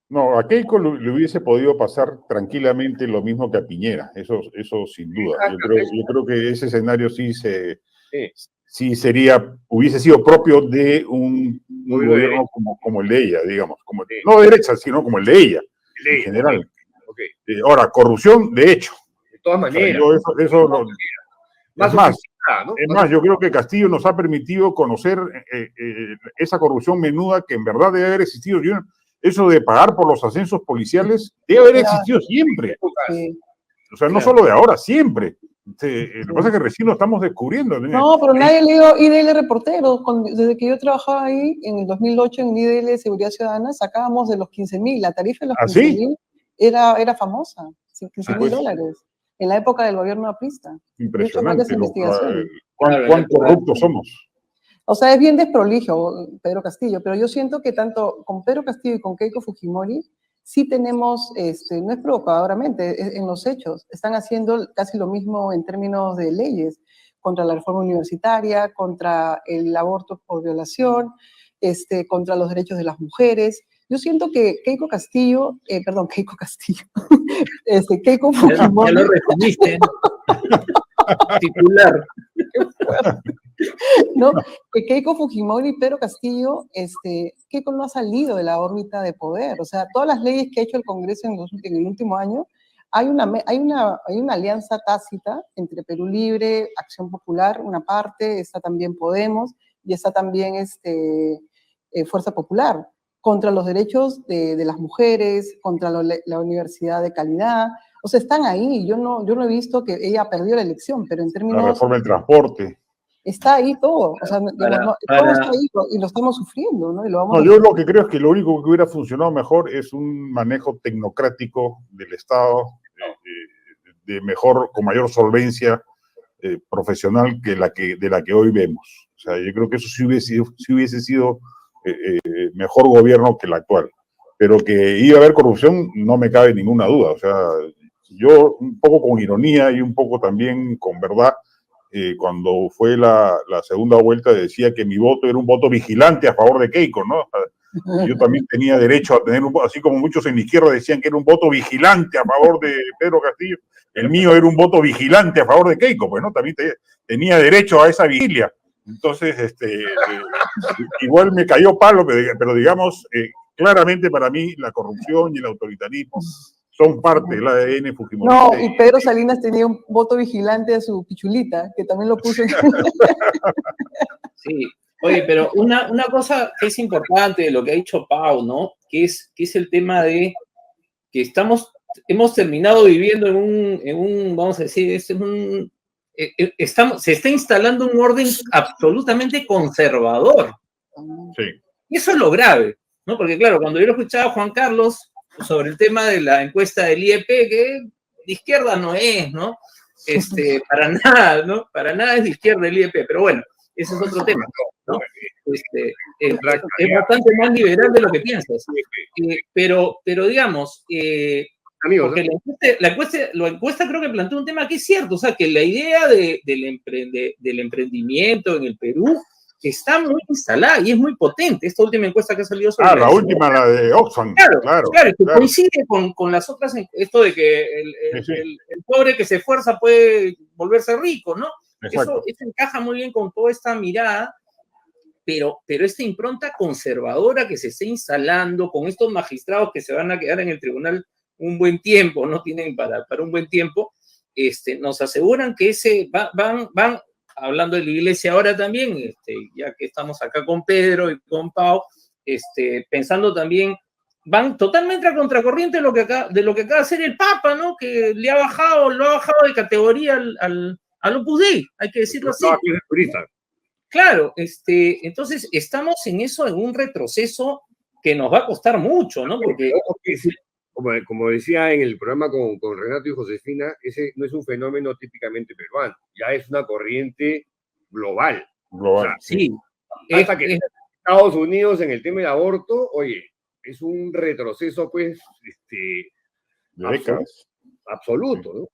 No, a Keiko le hubiese podido pasar tranquilamente lo mismo que a Piñera, eso sin duda. Yo creo que ese escenario sí hubiese sido propio de un gobierno como el de ella, digamos, no de derecha, sino como el de ella, en general. Okay. Ahora, corrupción, de hecho. De todas maneras. Es más, yo creo que Castillo nos ha permitido conocer esa corrupción menuda que en verdad debe haber existido. Eso de pagar por los ascensos policiales debe haber existido siempre. O sea, no solo de ahora, siempre. Lo que pasa es que recién lo estamos descubriendo. No, pero nadie leyó IDL Reportero. Desde que yo trabajaba ahí, en el 2008, en IDL Seguridad Ciudadana, sacábamos de los 15.000. La tarifa de los 15.000 era famosa. $15.000. En la época del gobierno aprista. Impresionante. ¿Cuán corruptos somos? O sea, es bien desprolijio Pedro Castillo, pero yo siento que tanto con Pedro Castillo y con Keiko Fujimori sí tenemos, no es provocadoramente, en los hechos, están haciendo casi lo mismo en términos de leyes, contra la reforma universitaria, contra el aborto por violación, contra los derechos de las mujeres. Yo siento que Keiko Fujimori... Ya lo resumiste. Titular. ¿No? Que Keiko Fujimori y Pedro Castillo, Keiko no ha salido de la órbita de poder. O sea, todas las leyes que ha hecho el Congreso en el último año, hay una alianza tácita entre Perú Libre, Acción Popular, una parte, está también Podemos, y está también Fuerza Popular, contra los derechos de las mujeres, contra la universidad de calidad. O sea, están ahí. Yo no he visto que ella perdió la elección, pero en términos... La reforma del transporte. Está ahí todo. O sea, todo está ahí y lo estamos sufriendo, ¿no? Y lo vamos yo lo que creo es que lo único que hubiera funcionado mejor es un manejo tecnocrático del Estado, con mayor solvencia profesional que de la que hoy vemos. O sea, yo creo que eso sí hubiese sido mejor gobierno que el actual. Pero que iba a haber corrupción, no me cabe ninguna duda. O sea, yo un poco con ironía y un poco también con verdad, cuando fue la segunda vuelta decía que mi voto era un voto vigilante a favor de Keiko, ¿no? Yo también tenía derecho a tener así como muchos en la izquierda decían que era un voto vigilante a favor de Pedro Castillo, el mío era un voto vigilante a favor de Keiko, pues, ¿no? También tenía derecho a esa vigilia. Entonces, igual me cayó palo, pero digamos, claramente para mí la corrupción y el autoritarismo son parte del ADN fujimorista. No, y Pedro Salinas tenía un voto vigilante a su pichulita, que también lo puso en... Sí. Oye, pero una cosa que es importante de lo que ha dicho Pau, ¿no? Que es el tema de que hemos terminado viviendo en un vamos a decir, se está instalando un orden absolutamente conservador. Sí. Y eso es lo grave, ¿no? Porque claro, cuando yo lo escuchaba a Juan Carlos sobre el tema de la encuesta del IEP, que de izquierda no es, ¿no? Para nada, ¿no? Para nada es de izquierda el IEP, pero bueno, ese es otro tema, ¿no? Es bastante más liberal de lo que piensas. Pero digamos, amigos, porque la encuesta creo que plantea un tema que es cierto, o sea, que la idea del emprendimiento en el Perú está muy instalada y es muy potente. Esta última encuesta que ha salido sobre la última, la de Oxfam. Claro, que coincide con las otras, esto de que el pobre que se esfuerza puede volverse rico, ¿no? Eso encaja muy bien con toda esta mirada, pero esta impronta conservadora que se está instalando con estos magistrados que se van a quedar en el tribunal un buen tiempo, no tienen para un buen tiempo, nos aseguran que van hablando de la iglesia ahora también, ya que estamos acá con Pedro y con Pau, pensando también, van totalmente a contracorriente de lo que acaba de hacer el Papa, ¿no? Que lo ha bajado de categoría al Opus Dei, hay que decirlo así. Claro, entonces estamos en eso, en un retroceso que nos va a costar mucho, ¿no? Porque como decía en el programa con Renato y Josefina, ese no es un fenómeno típicamente peruano, ya es una corriente global. Global. O sea, sí. Hasta que Estados Unidos en el tema del aborto, oye, es un retroceso, pues, absoluto, ¿no?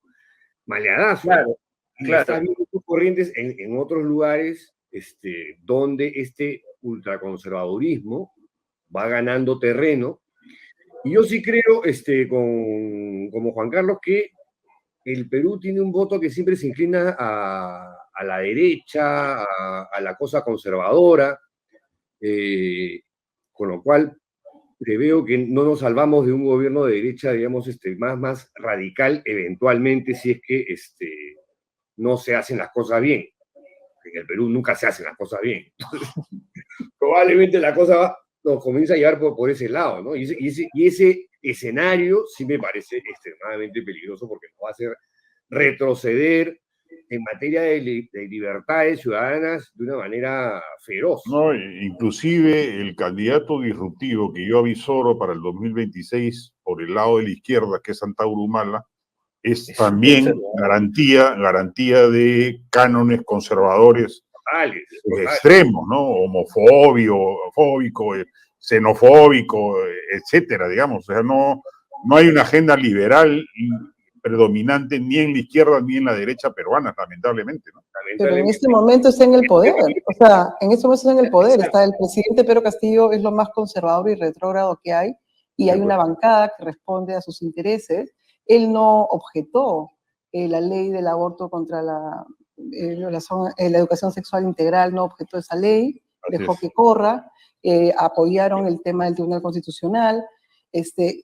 Maleadazo. Claro. Está habiendo corrientes en otros lugares donde este ultraconservadurismo va ganando terreno. Y yo sí creo, como Juan Carlos, que el Perú tiene un voto que siempre se inclina a la derecha, a la cosa conservadora, con lo cual preveo que no nos salvamos de un gobierno de derecha, digamos, más radical, eventualmente, si es que no se hacen las cosas bien. En el Perú nunca se hacen las cosas bien. Entonces, probablemente la cosa nos comienza a llevar por ese lado, ¿no? Y ese escenario sí me parece extremadamente peligroso porque nos va a hacer retroceder en materia de libertades ciudadanas de una manera feroz. No, inclusive el candidato disruptivo que yo avisoro para el 2026 por el lado de la izquierda, que es Antauro Humala, es también garantía de cánones conservadores extremos, ¿no? Homofóbico, xenofóbico, etcétera, digamos. O sea, no hay una agenda liberal predominante ni en la izquierda ni en la derecha peruana, lamentablemente, ¿no? Pero en este momento está en el poder, o sea, en este momento está en el poder, está el presidente Pedro Castillo, es lo más conservador y retrógrado que hay, y hay una bancada que responde a sus intereses. Él no objetó la ley del aborto contra la educación sexual integral, no objetó esa ley, dejó que corra, apoyaron el tema del Tribunal Constitucional.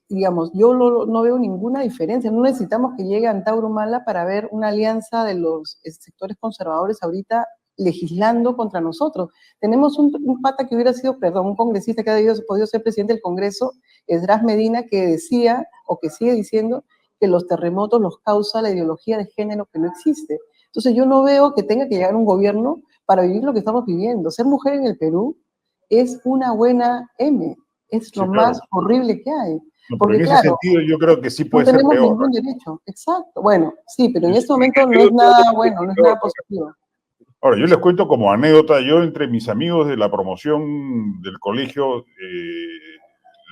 Digamos, yo no veo ninguna diferencia, no necesitamos que llegue Antauro Humala para ver una alianza de los sectores conservadores ahorita legislando contra nosotros. Tenemos un pata que hubiera sido, un congresista que ha podido ser presidente del Congreso, Esdras Medina, que decía, o que sigue diciendo, que los terremotos los causa la ideología de género que no existe. Entonces yo no veo que tenga que llegar un gobierno para vivir lo que estamos viviendo. Ser mujer en el Perú es una buena M, es lo más horrible que hay. No, porque en ese sentido yo creo que sí puede ser peor. No tenemos ningún derecho, exacto. Bueno, sí, pero en este momento no es nada bueno, no es nada positivo. Ahora, yo les cuento como anécdota, yo entre mis amigos de la promoción del colegio,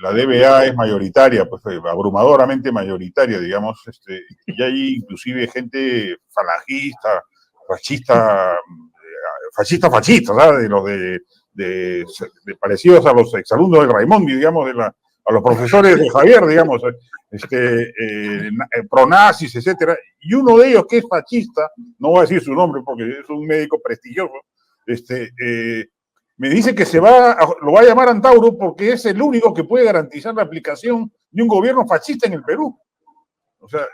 la DBA es mayoritaria, pues abrumadoramente mayoritaria, digamos, y hay inclusive gente falangista, fascista, ¿sabes? De los de parecidos a los exalumnos del Raimondi, digamos, a los profesores de Javier, digamos, pronazis, etcétera, y uno de ellos que es fascista, no voy a decir su nombre porque es un médico prestigioso, me dice que lo va a llamar Antauro porque es el único que puede garantizar la aplicación de un gobierno fascista en el Perú. O sea,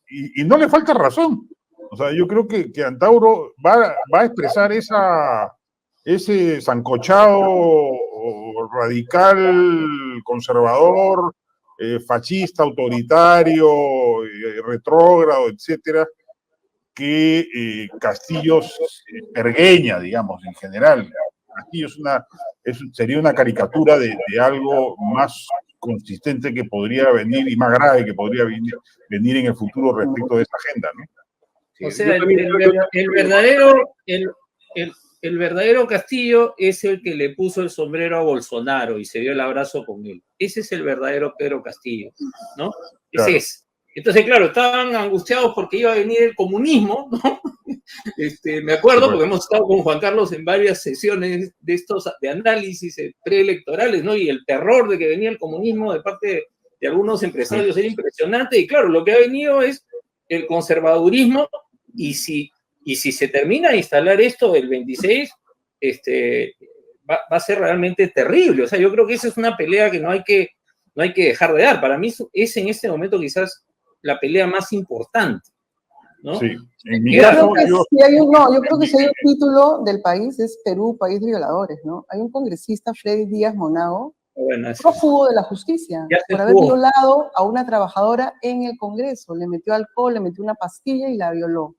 y no le falta razón. O sea, yo creo que Antauro va a expresar ese sancochado radical, conservador, fascista, autoritario, retrógrado, etcétera, que Castillo pergueña, digamos, en general. Castillo sería una caricatura de algo más consistente que podría venir y más grave que podría venir en el futuro respecto de esa agenda, ¿no? O sea, el verdadero Castillo es el que le puso el sombrero a Bolsonaro y se dio el abrazo con él. Ese es el verdadero Pedro Castillo, ¿no? Ese es. Entonces, claro, estaban angustiados porque iba a venir el comunismo, ¿no? Me acuerdo porque hemos estado con Juan Carlos en varias sesiones de análisis preelectorales, ¿no? Y el terror de que venía el comunismo de parte de algunos empresarios era impresionante. Y claro, lo que ha venido es el conservadurismo, y si se termina de instalar esto el 26, va a ser realmente terrible. O sea, yo creo que esa es una pelea que no hay que dejar de dar. Para mí es en este momento quizás la pelea más importante, ¿no? Sí, en mi caso, yo creo que si hay un título del país es Perú, país de violadores, ¿no? Hay un congresista, Freddy Díaz Monago, prófugo de la justicia por haber violado a una trabajadora en el Congreso. Le metió alcohol, le metió una pastilla y la violó.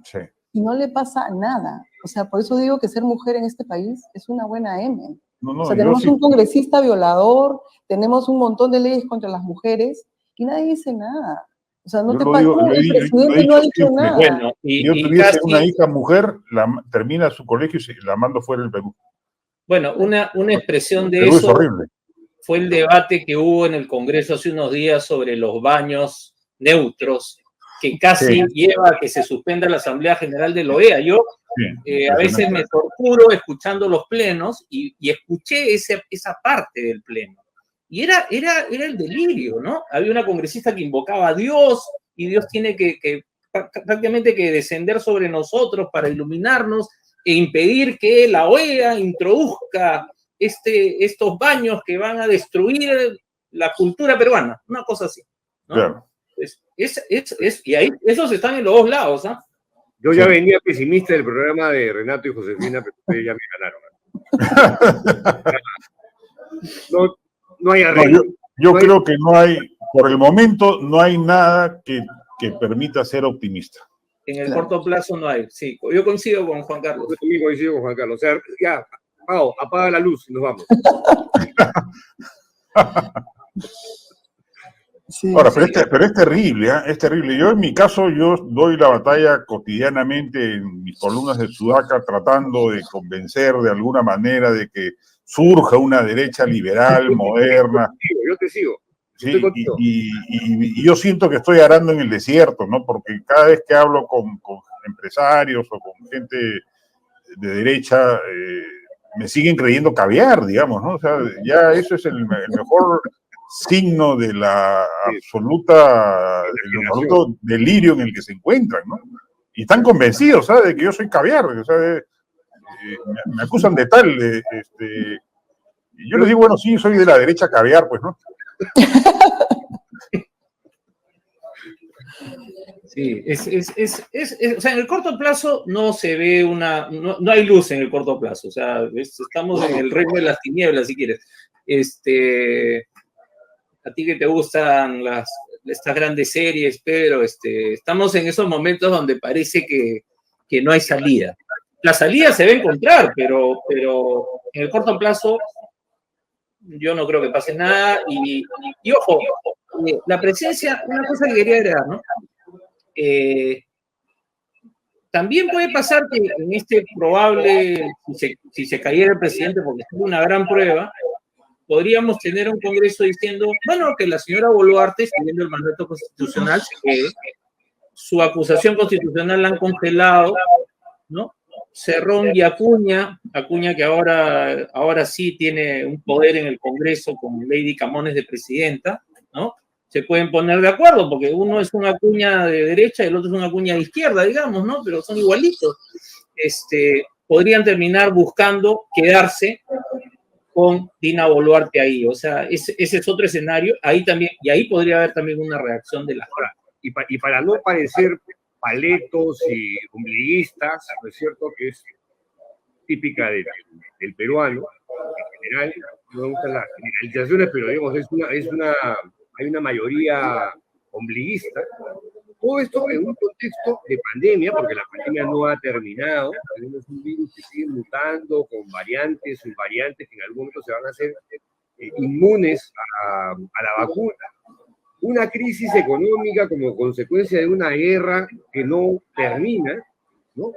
Sí. Y no le pasa nada. O sea, por eso digo que ser mujer en este país es una buena M. O sea, tenemos un congresista violador, tenemos un montón de leyes contra las mujeres y nadie dice nada. O sea, no te pasa, el presidente no ha dicho nada. Bueno, si yo tuviese una hija mujer, termina su colegio y la mando fuera del Perú. Bueno, una expresión de Perú eso es horrible. Fue el debate que hubo en el Congreso hace unos días sobre los baños neutros, que casi lleva a que se suspenda la Asamblea General de la OEA. Yo a veces me torturo escuchando los plenos y escuché esa parte del pleno. Y era el delirio, ¿no? Había una congresista que invocaba a Dios y Dios tiene que prácticamente que descender sobre nosotros para iluminarnos e impedir que la OEA introduzca estos baños que van a destruir la cultura peruana, una cosa así, ¿no? Claro. Y ahí esos están en los dos lados, ¿ah? Yo ya venía pesimista del programa de Renato y Josefina, pero ustedes ya me ganaron. No hay arreglo. Yo creo que no hay, por el momento, no hay nada que permita ser optimista. En el corto plazo no hay, sí. Yo coincido con Juan Carlos. Yo también coincido con Juan Carlos. O sea, ya, Pau, apaga la luz y nos vamos. Ahora, pero es terrible, ¿eh? Es terrible. Yo, en mi caso, yo doy la batalla cotidianamente en mis columnas de Sudaca, tratando de convencer de alguna manera de que surja una derecha liberal, moderna. Yo te sigo. Sí, y yo siento que estoy arando en el desierto, ¿no? Porque cada vez que hablo con empresarios o con gente de derecha, me siguen creyendo caviar, digamos, ¿no? O sea, ya eso es el mejor signo de el absoluto delirio en el que se encuentran, ¿no? Y están convencidos, ¿sabes? De que yo soy caviar, o sea, me acusan de tal, y yo les digo, bueno, sí, soy de la derecha caviar, pues, ¿no? Sí, o sea, en el corto plazo no se ve no hay luz en el corto plazo, o sea, estamos en el reino de las tinieblas, si quieres. A ti que te gustan estas grandes series, pero estamos en esos momentos donde parece que no hay salida. La salida se va a encontrar, pero en el corto plazo yo no creo que pase nada. Y ojo, la presencia, una cosa que quería agregar, ¿no? También puede pasar que en este probable, si se cayera el presidente, porque es una gran prueba, podríamos tener un Congreso diciendo, bueno, que la señora Boluarte, siguiendo el mandato constitucional, se quede, su acusación constitucional la han congelado, ¿no? Cerrón y Acuña que ahora sí tiene un poder en el Congreso con Lady Camones de presidenta, ¿no? Se pueden poner de acuerdo, porque uno es una Acuña de derecha y el otro es una Acuña de izquierda, digamos, ¿no? Pero son igualitos. Podrían terminar buscando quedarse con Dina Boluarte ahí. O sea, ese es otro escenario. Ahí también, y ahí podría haber también una reacción de las FARC. Y para no parecer paletos y ombliguistas, ¿no es cierto?, que es típica del peruano, en general, no me gustan las generalizaciones, pero digamos, hay una mayoría ombliguista. Todo esto en un contexto de pandemia, porque la pandemia no ha terminado, tenemos un virus que sigue mutando con variantes, subvariantes, que en algún momento se van a hacer inmunes a la vacuna. Una crisis económica como consecuencia de una guerra que no termina, ¿no?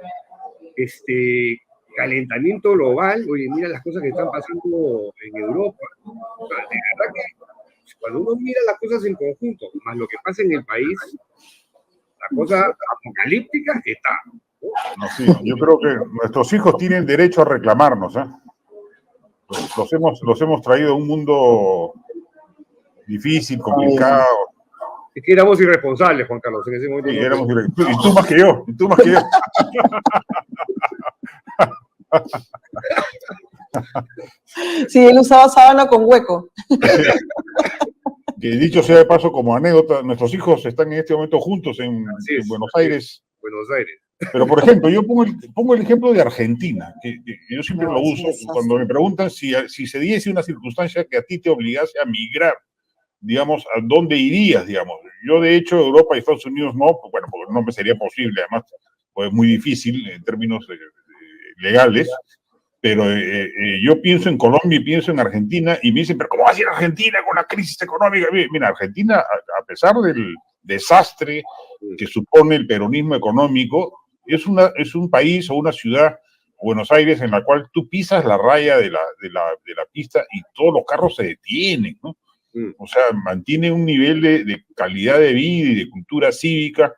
Calentamiento global, oye, mira las cosas que están pasando en Europa. O sea, de verdad que cuando uno mira las cosas en conjunto, más lo que pasa en el país, la cosa apocalíptica está. No, sí, yo creo que nuestros hijos tienen derecho a reclamarnos, ¿eh? Los hemos traído a un mundo difícil, complicado. Es que éramos irresponsables, Juan Carlos, en ese momento. Sí, éramos irresponsables. Y tú más que yo, y tú más que yo. Sí, él usaba sábana con hueco. Que dicho sea de paso, como anécdota, nuestros hijos están en este momento juntos en Buenos Aires. Buenos Aires. Pero, por ejemplo, yo pongo el ejemplo de Argentina, que yo siempre lo uso cuando me preguntan si se diese una circunstancia que a ti te obligase a migrar, digamos, ¿a dónde irías, digamos? Yo, de hecho, Europa y Estados Unidos no, bueno, porque no me sería posible, además, pues es muy difícil en términos legales, pero yo pienso en Colombia y pienso en Argentina, y me dicen, pero ¿cómo va a ser Argentina con la crisis económica? Mira, Argentina, a pesar del desastre que supone el peronismo económico, es un país o una ciudad, Buenos Aires, en la cual tú pisas la raya de la pista y todos los carros se detienen, ¿no? O sea, mantiene un nivel de calidad de vida y de cultura cívica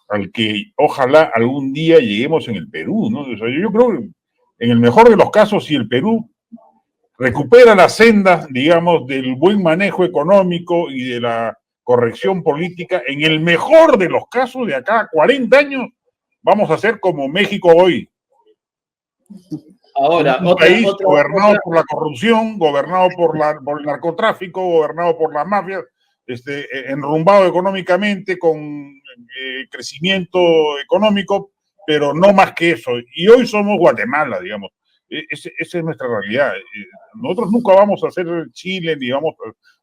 al que ojalá algún día lleguemos en el Perú, ¿no? O sea, yo creo que en el mejor de los casos, si el Perú recupera la senda, digamos, del buen manejo económico y de la corrección política, en el mejor de los casos, de acá a 40 años, vamos a ser como México hoy. Ahora, un país gobernado por la corrupción, gobernado por el narcotráfico, gobernado por las mafias, enrumbado económicamente, con crecimiento económico, pero no más que eso. Y hoy somos Guatemala, digamos. Esa es nuestra realidad. Nosotros nunca vamos a ser Chile, ni vamos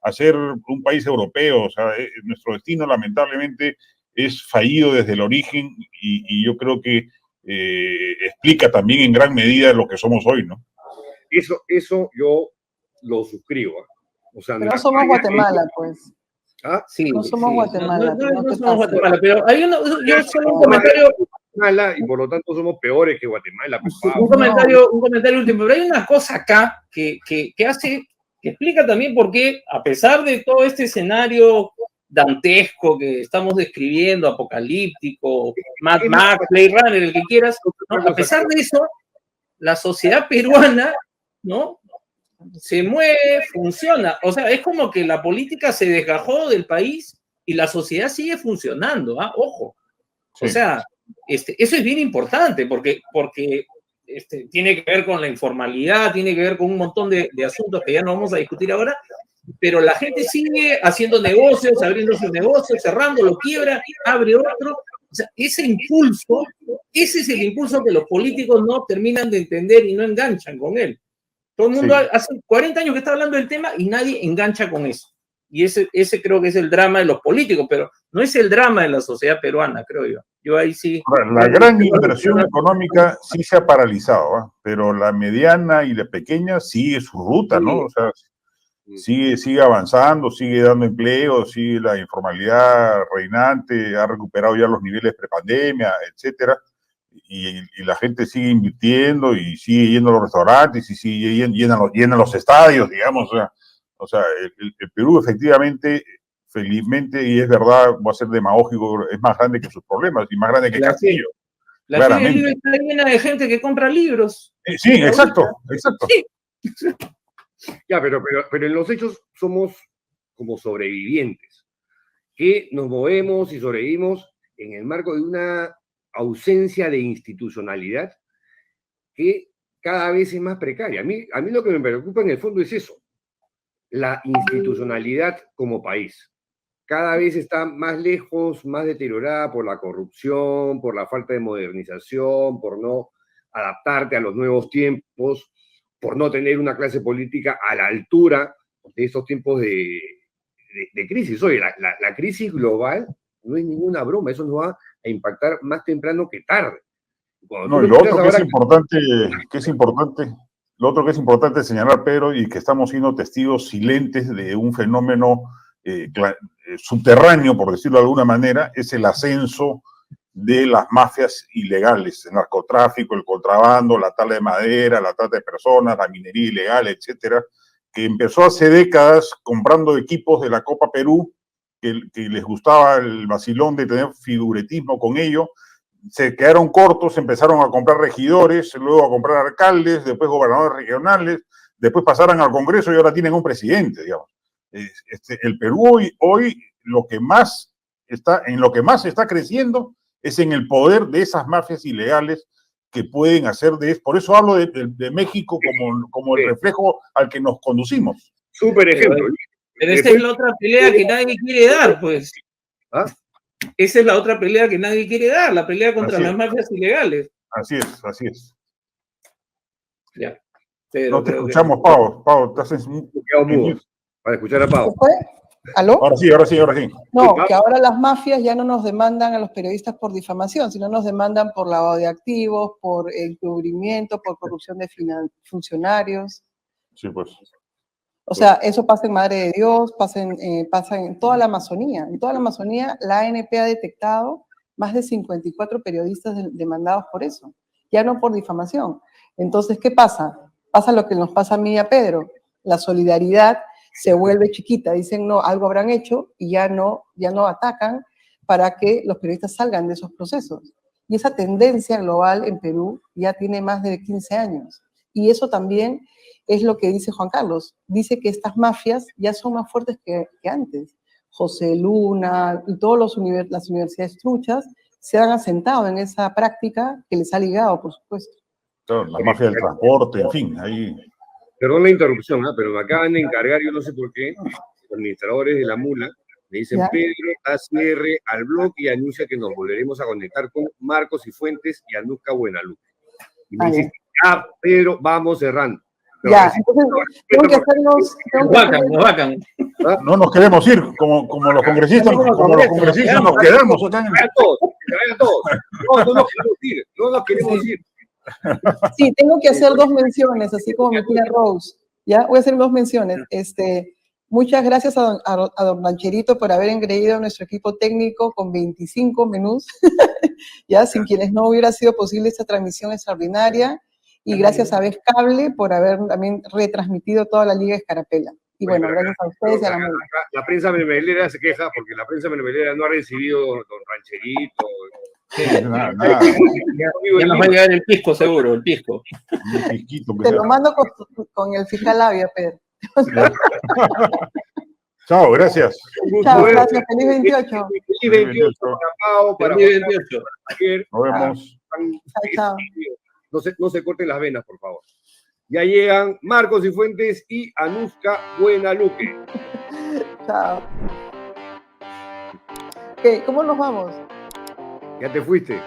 a ser un país europeo. O sea, nuestro destino, lamentablemente, es fallido desde el origen, y yo creo que explica también en gran medida lo que somos hoy, ¿no? Eso yo lo suscribo. O sea, pero no somos Guatemala, pues. ¿Ah? Sí, no somos Guatemala. No somos Guatemala, pero hay yo solo un comentario. Y por lo tanto somos peores que Guatemala. Un comentario último, pero hay una cosa acá que explica también por qué, a pesar de todo este escenario dantesco que estamos describiendo, apocalíptico, Mad Max, Blade Runner, el que quieras, ¿no? A pesar de eso, la sociedad peruana, ¿no?, se mueve, funciona. O sea, es como que la política se desgajó del país y la sociedad sigue funcionando, ¿ah? Ojo. Sí. O sea, eso es bien importante porque tiene que ver con la informalidad, tiene que ver con un montón de asuntos que ya no vamos a discutir ahora, pero la gente sigue haciendo negocios, abriendo sus negocios, cerrando, lo quiebra, abre otro. O sea, ese es el impulso que los políticos no terminan de entender y no enganchan con él. Todo el mundo hace 40 años que está hablando del tema y nadie engancha con eso. Y ese creo que es el drama de los políticos, pero no es el drama de la sociedad peruana, creo yo. Yo ahí sí. La gran inversión económica sí se ha paralizado, ¿eh? Pero la mediana y la pequeña sigue su ruta, ¿no? O sea, sigue avanzando, sigue dando empleo, sigue la informalidad reinante, ha recuperado ya los niveles prepandemia, etcétera. Y la gente sigue invirtiendo y sigue yendo a los restaurantes y sigue llena los estadios, digamos. O sea, el Perú efectivamente, felizmente, y es verdad, va a ser demagógico, es más grande que sus problemas y más grande que Castillo. La Feria del Libro está llena de gente que compra libros. Sí, exacto. Sí. Ya, pero en los hechos somos como sobrevivientes, que nos movemos y sobrevivimos en el marco de una ausencia de institucionalidad que cada vez es más precaria. A mí lo que me preocupa en el fondo es eso, la institucionalidad como país. Cada vez está más lejos, más deteriorada por la corrupción, por la falta de modernización, por no adaptarte a los nuevos tiempos, por no tener una clase política a la altura de estos tiempos de crisis. Oye, la crisis global no es ninguna broma, eso nos va a impactar más temprano que tarde. No, y lo otro que es importante señalar, Pedro, y que estamos siendo testigos silentes de un fenómeno subterráneo, por decirlo de alguna manera, es el ascenso de las mafias ilegales, el narcotráfico, el contrabando, la tala de madera, la trata de personas, la minería ilegal, etcétera, que empezó hace décadas comprando equipos de la Copa Perú, que les gustaba el vacilón de tener figuretismo con ello, se quedaron cortos, empezaron a comprar regidores, luego a comprar alcaldes, después gobernadores regionales, después pasaron al Congreso y ahora tienen un presidente, digamos. El Perú hoy en lo que más está creciendo es en el poder de esas mafias ilegales que pueden hacer por eso hablo de México como el reflejo al que nos conducimos. Súper ejemplo. Pero esa es la otra pelea que nadie quiere dar, pues. ¿Ah? Esa es la otra pelea que nadie quiere dar, la pelea contra las mafias ilegales. Así es. Ya. No te escuchamos, Pau, estás para escuchar a Pau. ¿Aló? Ahora sí. No, que ahora las mafias ya no nos demandan a los periodistas por difamación, sino nos demandan por lavado de activos, por encubrimiento, por corrupción de funcionarios. Sí, pues. O sea, eso pasa en Madre de Dios, pasa en toda la Amazonía. En toda la Amazonía, la ANP ha detectado más de 54 periodistas demandados por eso, ya no por difamación. Entonces, ¿qué pasa? Pasa lo que nos pasa a mí y a Pedro. La solidaridad se vuelve chiquita. Dicen, no, algo habrán hecho y ya no atacan para que los periodistas salgan de esos procesos. Y esa tendencia global en Perú ya tiene más de 15 años. Y eso también es lo que dice Juan Carlos. Dice que estas mafias ya son más fuertes que antes. José Luna y todas las universidades truchas se han asentado en esa práctica que les ha ligado, por supuesto. Claro, la mafia del transporte, en fin, ahí... Perdón la interrupción, pero me acaban de encargar, yo no sé por qué, los administradores de la Mula, me dicen, ¿Ya? Pedro, da cierre al blog y anuncia que nos volveremos a conectar con Marcos y Fuentes y Anuska Buenaluque. Y me dicen, Pedro, vamos cerrando. Pero ya, entonces tengo que hacernos... No nos queremos ir, como los congresistas, nos quedamos acá en el... No nos queremos ir. Sí, tengo que hacer dos menciones, así como mi tía Rose. ¿Ya? Voy a hacer dos menciones. Muchas gracias a don Rancherito por haber engreído a nuestro equipo técnico con 25 menús, ya, sin quienes no hubiera sido posible esta transmisión extraordinaria. Y gracias a Vez Cable por haber también retransmitido toda la Liga Escarapela. Y bueno, gracias a ustedes y a la Mula. La prensa mermelera se queja porque la prensa mermelera no ha recibido don Rancherito. Nada. Ya nos va a llegar el pisco, seguro, el pisco. Te lo mando con el fiscal Labia, Pedro. Chao, gracias. Chao, gracias. Feliz 28. Feliz 28 para Pau, para Feliz 28. Nos vemos. Chao. No se corten las venas, por favor. Ya llegan Marcos y Fuentes y Anuska Buenaluque. Chao. Ok, ¿cómo nos vamos? Ya te fuiste.